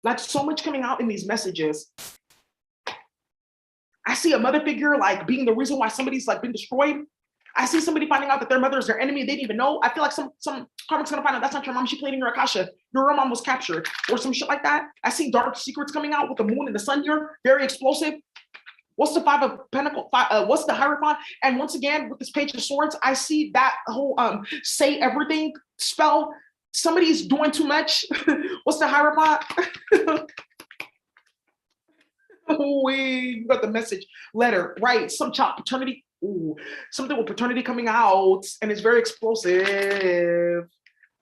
Like so much coming out in these messages. I see a mother figure like being the reason why somebody's like been destroyed. I see somebody finding out that their mother is their enemy. They didn't even know. I feel like some karmic's gonna find out that's not your mom. She played in your akasha. Your real mom was captured or some shit like that. I see dark secrets coming out with the moon and the sun here. Very explosive. What's the Five of Pentacles? What's the Hierophant? And once again, with this Page of Swords, I see that whole say everything spell. Somebody's doing too much. What's the Hierophant? Oh, you got the message letter, right? Some child paternity. Ooh, something with paternity coming out, and it's very explosive.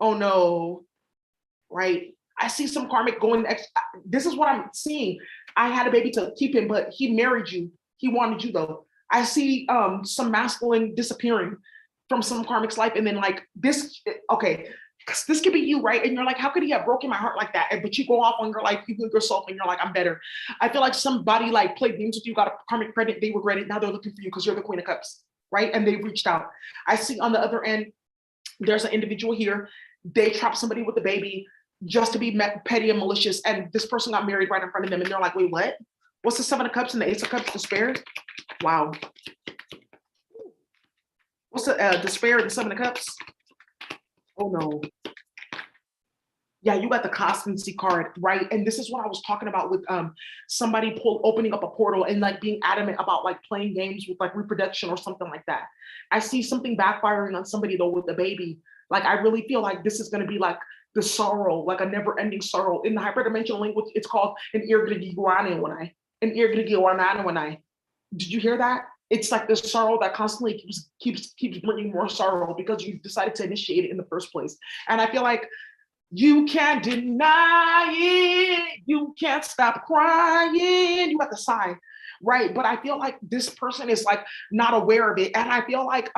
Oh no, right? I see some karmic going. This is what I'm seeing. I had a baby to keep him, but he married you. He wanted you though. I see some masculine disappearing from some karmic's life, and then like this, okay, because this could be you, right? And you're like, how could he have broken my heart like that? But you go off on your like, you look yourself, and you're like, I'm better. I feel like somebody like played games with you, got a karmic credit, they regret it, now they're looking for you because you're the Queen of Cups, right? And they reached out. I see on the other end, there's an individual here. They trapped somebody with a baby just to be petty and malicious, and this person got married right in front of them, and they're like, wait, what? What's the Seven of Cups and the Ace of Cups? Despair. Wow. What's the despair and the Seven of Cups? Oh no. Yeah, you got the constancy card, right? And this is what I was talking about with somebody opening up a portal and like being adamant about like playing games with like reproduction or something like that. I see something backfiring on somebody though with the baby. Like I really feel like this is going to be like the sorrow, like a never-ending sorrow. In the hyperdimensional language, it's called an irgrigiwanai. An irgrigiwanai. Did you hear that? It's like the sorrow that constantly keeps bringing more sorrow because you decided to initiate it in the first place. And I feel like you can't deny it. You can't stop crying. You have to sigh, right? But I feel like this person is like not aware of it. And I feel like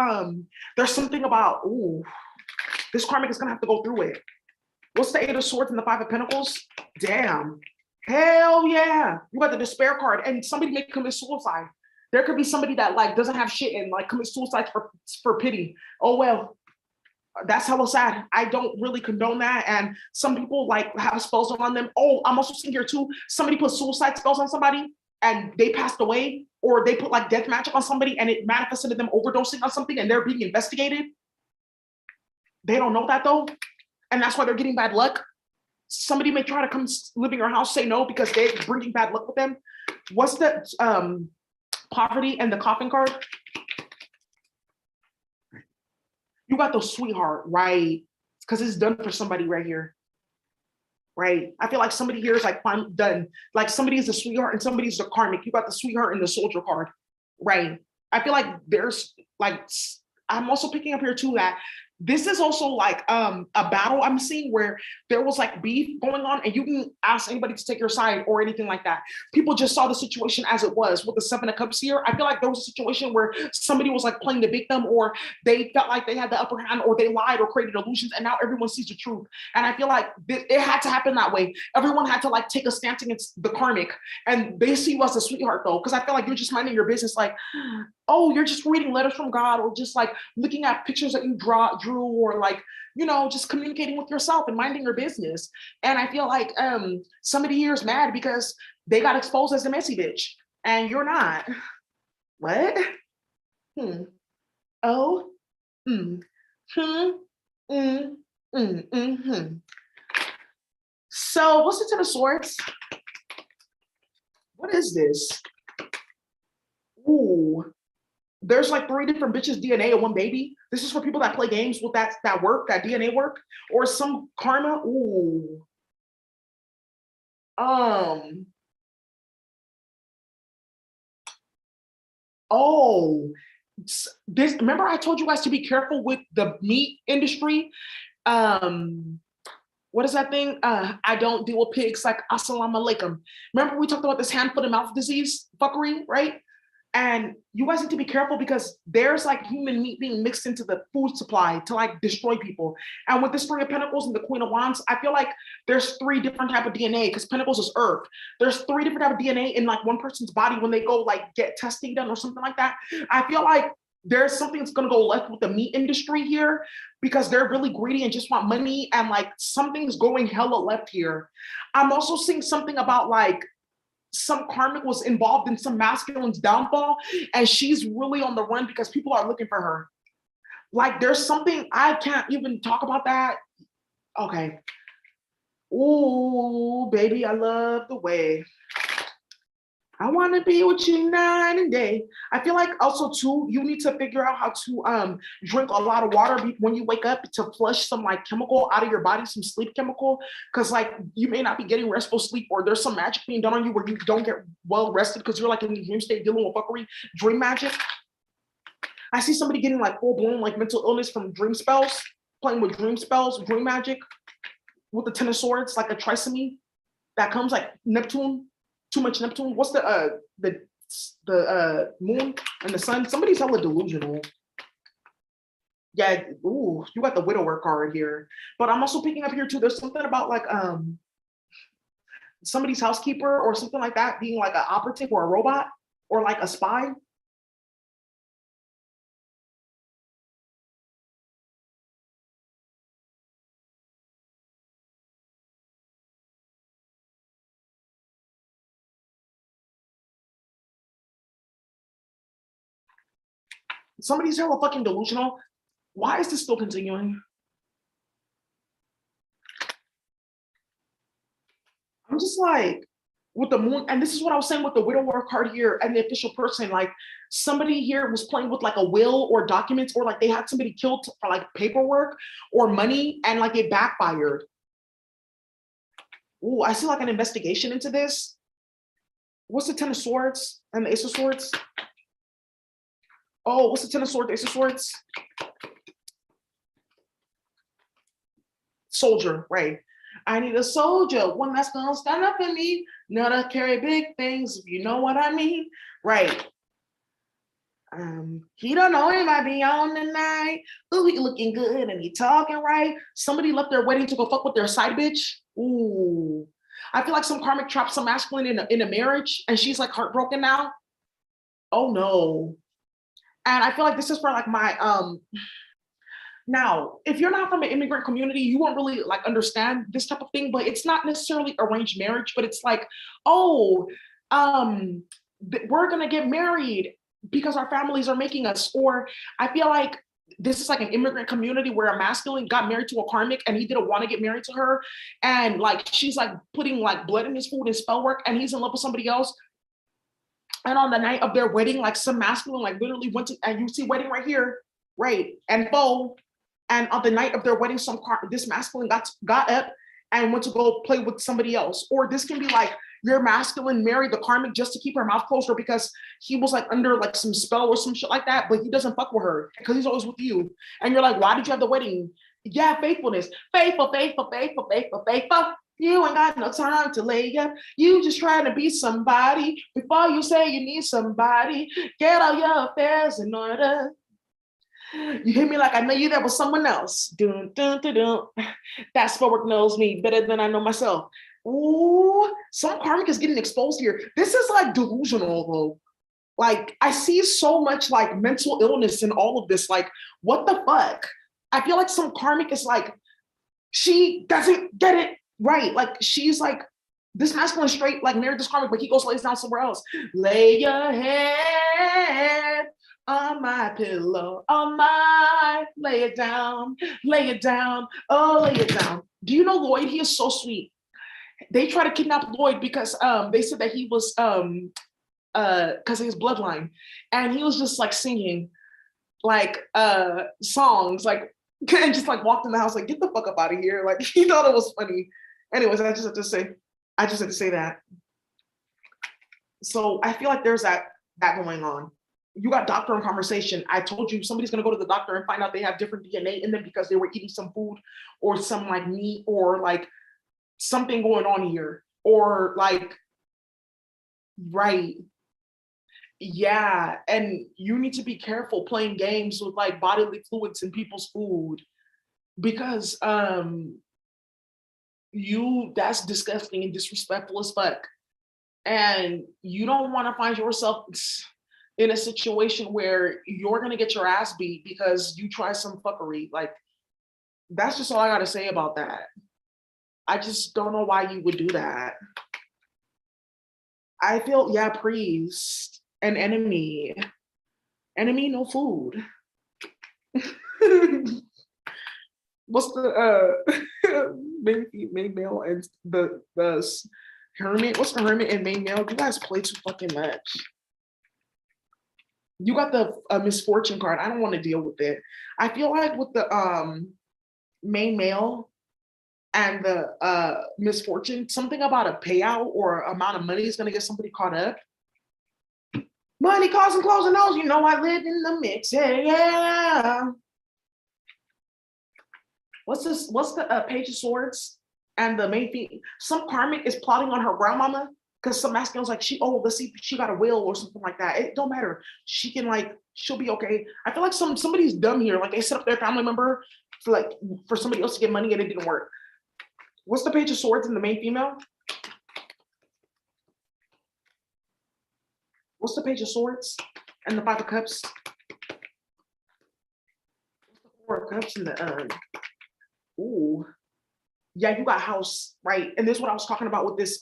there's something about, ooh, this karmic is gonna have to go through it. What's the Eight of Swords and the Five of Pentacles? Damn. Hell yeah. You got the despair card, and somebody may commit suicide. There could be somebody that like doesn't have shit and like commits suicide for pity. Oh well. That's hella sad. I don't really condone that. And some people like have spells on them. Oh, I'm also seeing here too, somebody put suicide spells on somebody and they passed away, or they put like death magic on somebody and it manifested them overdosing on something and they're being investigated. They don't know that though. And that's why they're getting bad luck. Somebody may try to come live in your house, say no, because they're bringing bad luck with them. What's the poverty and the coffin card? You got the sweetheart, right? Because it's done for somebody right here, right? I feel like somebody here is like finally done. Like somebody is the sweetheart and somebody's the karmic. You got the sweetheart and the soldier card, right? I feel like there's like, I'm also picking up here too that this is also like a battle I'm seeing where there was like beef going on, and you can ask anybody to take your side or anything like that. People just saw the situation as it was with the Seven of Cups here. I feel like there was a situation where somebody was like playing the victim, or they felt like they had the upper hand, or they lied or created illusions, and now everyone sees the truth. And I feel like it had to happen that way. Everyone had to like take a stance against the karmic, and they see you as a sweetheart though, because I feel like you're just minding your business, like, oh, you're just reading letters from God, or just like looking at pictures that you drew, or like, you know, just communicating with yourself and minding your business. And I feel like somebody here is mad because they got exposed as the messy bitch, and you're not. What? Oh. So what's the Ten of Swords? What is this? Ooh. There's like 3 different bitches DNA and 1 baby. This is for people that play games with that work, that DNA work, or some karma. Ooh. Oh, this. Remember, I told you guys to be careful with the meat industry. What is that thing? I don't deal with pigs. Like assalamu alaikum. Remember, we talked about this hand, foot, and mouth disease fuckery, right? And you guys need to be careful because there's like human meat being mixed into the food supply to like destroy people. And with this Three of Pentacles and the Queen of Wands, I feel like there's 3 different type of DNA, because Pentacles is earth. There's 3 different type of DNA in like one person's body when they go like get testing done or something like that. I feel like there's something that's going to go left with the meat industry here because they're really greedy and just want money, and like something's going hella left here. I'm also seeing something about like some karmic was involved in some masculine's downfall, and she's really on the run because people are looking for her. Like there's something, I can't even talk about that. Okay. Ooh, baby, I love the way. I want to be with you night and day. I feel like also too, you need to figure out how to drink a lot of water when you wake up to flush some like chemical out of your body, some sleep chemical, because like you may not be getting restful sleep, or there's some magic being done on you where you don't get well rested because you're like in the dream state dealing with fuckery, dream magic. I see somebody getting like full blown like mental illness from dream spells, playing with dream spells, dream magic, with the Ten of Swords, like a trisomy that comes like Neptune. Too much Neptune. What's the the moon and the sun. Somebody's hella delusional. Yeah, ooh, you got the widower card here. But I'm also picking up here too. There's something about like somebody's housekeeper or something like that being like an operative or a robot or like a spy. Somebody's hella fucking delusional. Why is this still continuing? I'm just like, with the moon, and this is what I was saying with the widower card here and the official person, like somebody here was playing with like a will or documents, or like they had somebody killed for like paperwork or money, and like it backfired. Ooh, I see like an investigation into this. What's the Ten of Swords and the Ace of Swords? Oh, what's the Ten of Swords, Ace of Swords? Soldier, right? I need a soldier, one that's gonna stand up for me, not to carry big things, if you know what I mean, right? He don't know he might be on tonight. Ooh, he looking good and he talking right. Somebody left their wedding to go fuck with their side bitch. Ooh, I feel like some karmic trapped some masculine in a marriage, and she's like heartbroken now. Oh no. And I feel like this is for like my now, if you're not from an immigrant community, you won't really like understand this type of thing, but it's not necessarily arranged marriage, but it's like, oh, we're gonna get married because our families are making us. Or I feel like this is like an immigrant community where a masculine got married to a karmic and he didn't want to get married to her. And like she's like putting like blood in his food and spell work, and he's in love with somebody else. And on the night of their wedding, like some masculine like literally went to, and you see wedding right here, right? And faux. And on the night of their wedding, this masculine got up and went to go play with somebody else. Or this can be like your masculine married the karmic just to keep her mouth closed, or because he was like under like some spell or some shit like that, but he doesn't fuck with her because he's always with you. And you're like, why did you have the wedding? Yeah, faithfulness. Faithful, faithful, faithful, faithful, faithful. You ain't got no time to lay up. You just trying to be somebody. Before you say you need somebody, get all your affairs in order. You hit me like I know you there with someone else. Dun, dun, dun, dun. That spell work knows me better than I know myself. Ooh, some karmic is getting exposed here. This is like delusional though. Like I see so much like mental illness in all of this. Like, what the fuck? I feel like some karmic is like, she doesn't get it right. Like she's like, this masculine straight like married this karmic, but he goes lays down somewhere else. Lay your head on my pillow, on my, lay it down, oh, lay it down. Do you know Lloyd? He is so sweet. They try to kidnap Lloyd because they said that he was because of his bloodline, and he was just like singing like songs, like and just like walked in the house like, get the fuck up out of here. Like he thought it was funny. Anyways, I just had to say that. So I feel like there's that going on. You got doctor in conversation. I told you somebody's gonna go to the doctor and find out they have different DNA in them because they were eating some food or some like meat or like something going on here. Or like, right. Yeah. And you need to be careful playing games with like bodily fluids in people's food because that's disgusting and disrespectful as fuck. And you don't want to find yourself in a situation where you're going to get your ass beat because you try some fuckery. Like, that's just all I got to say about that. I just don't know why you would do that. I feel, yeah, priest, an enemy. Enemy, no food. What's the main male and the hermit? What's the hermit and main male? You guys play too fucking much. You got the misfortune card. I don't want to deal with it. I feel like with the main male and the misfortune, something about a payout or amount of money is going to get somebody caught up. Money, cars, and clothes and nose. You know I live in the mix. Yeah. What's this? What's the Page of Swords and the main thing? Some karmic is plotting on her grandmama. Because some masculine's like, let's see, she got a will or something like that. It don't matter. She can like, she'll be okay. I feel like somebody's dumb here. Like they set up their family member for somebody else to get money and it didn't work. What's the Page of Swords in the main female? What's the Page of Swords and the Five of Cups? What's the Four of Cups and the ooh. Yeah, you got house, right? And this is what I was talking about with this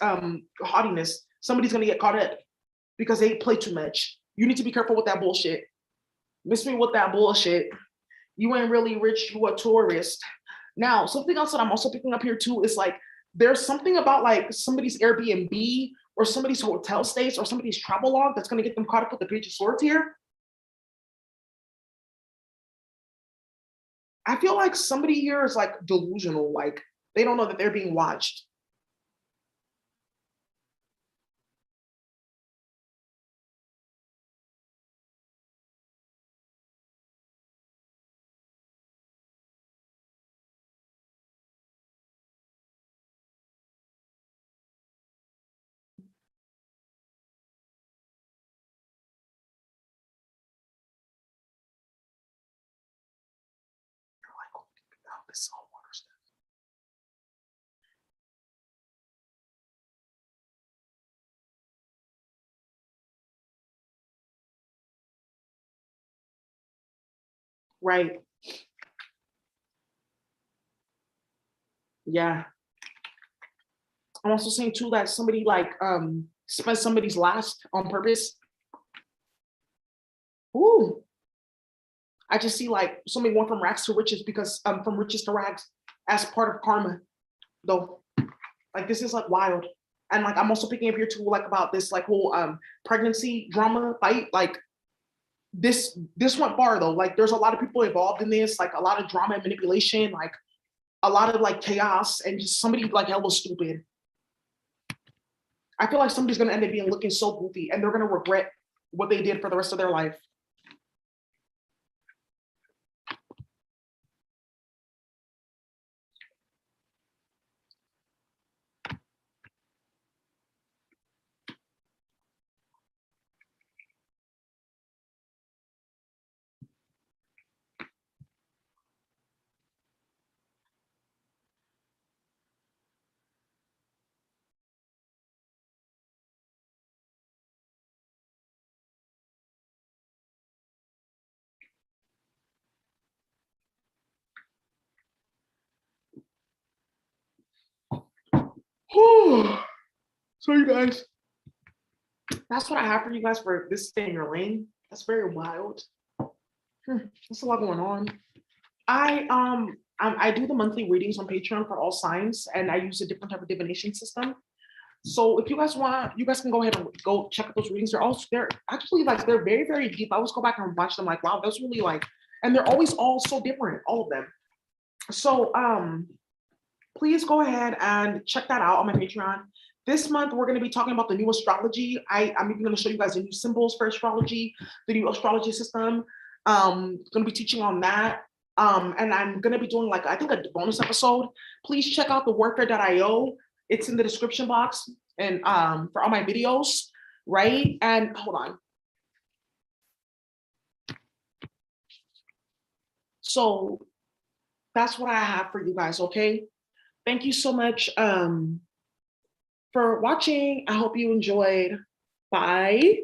haughtiness. Somebody's gonna get caught up because they play too much. You need to be careful with that bullshit. Miss me with that bullshit. You ain't really rich, you a tourist. Now, something else that I'm also picking up here too is like there's something about like somebody's Airbnb or somebody's hotel stays or somebody's travel log that's gonna get them caught up with the Page of Swords here. I feel like somebody here is like delusional, like they don't know that they're being watched. Right. Yeah. I'm also saying too that somebody like spent somebody's last on purpose. Ooh. I just see like somebody went from rags to riches because from riches to rags as part of karma, though. Like this is like wild. And like I'm also picking up here too, like about this like whole pregnancy drama fight. Like this went far though. Like there's a lot of people involved in this, like a lot of drama and manipulation, like a lot of like chaos, and just somebody like hella stupid. I feel like somebody's gonna end up being looking so goofy and they're gonna regret what they did for the rest of their life. So you guys, that's what I have for you guys for this Stay in Your Lane. That's very wild. There's a lot going on. I do the monthly readings on Patreon for all signs, and I use a different type of divination system. So if you guys want, you guys can go ahead and go check out those readings. They're actually like they're very, very deep. I always go back and watch them like, wow, that's really like, and they're always all so different, all of them. So please go ahead and check that out on my Patreon. This month, we're going to be talking about the new astrology. I'm even going to show you guys the new symbols for astrology, the new astrology system. Going to be teaching on that. And I'm going to be doing like, I think a bonus episode. Please check out the worker.io. It's in the description box and for all my videos, right? And hold on. So that's what I have for you guys, okay? Thank you so much for watching. I hope you enjoyed. Bye.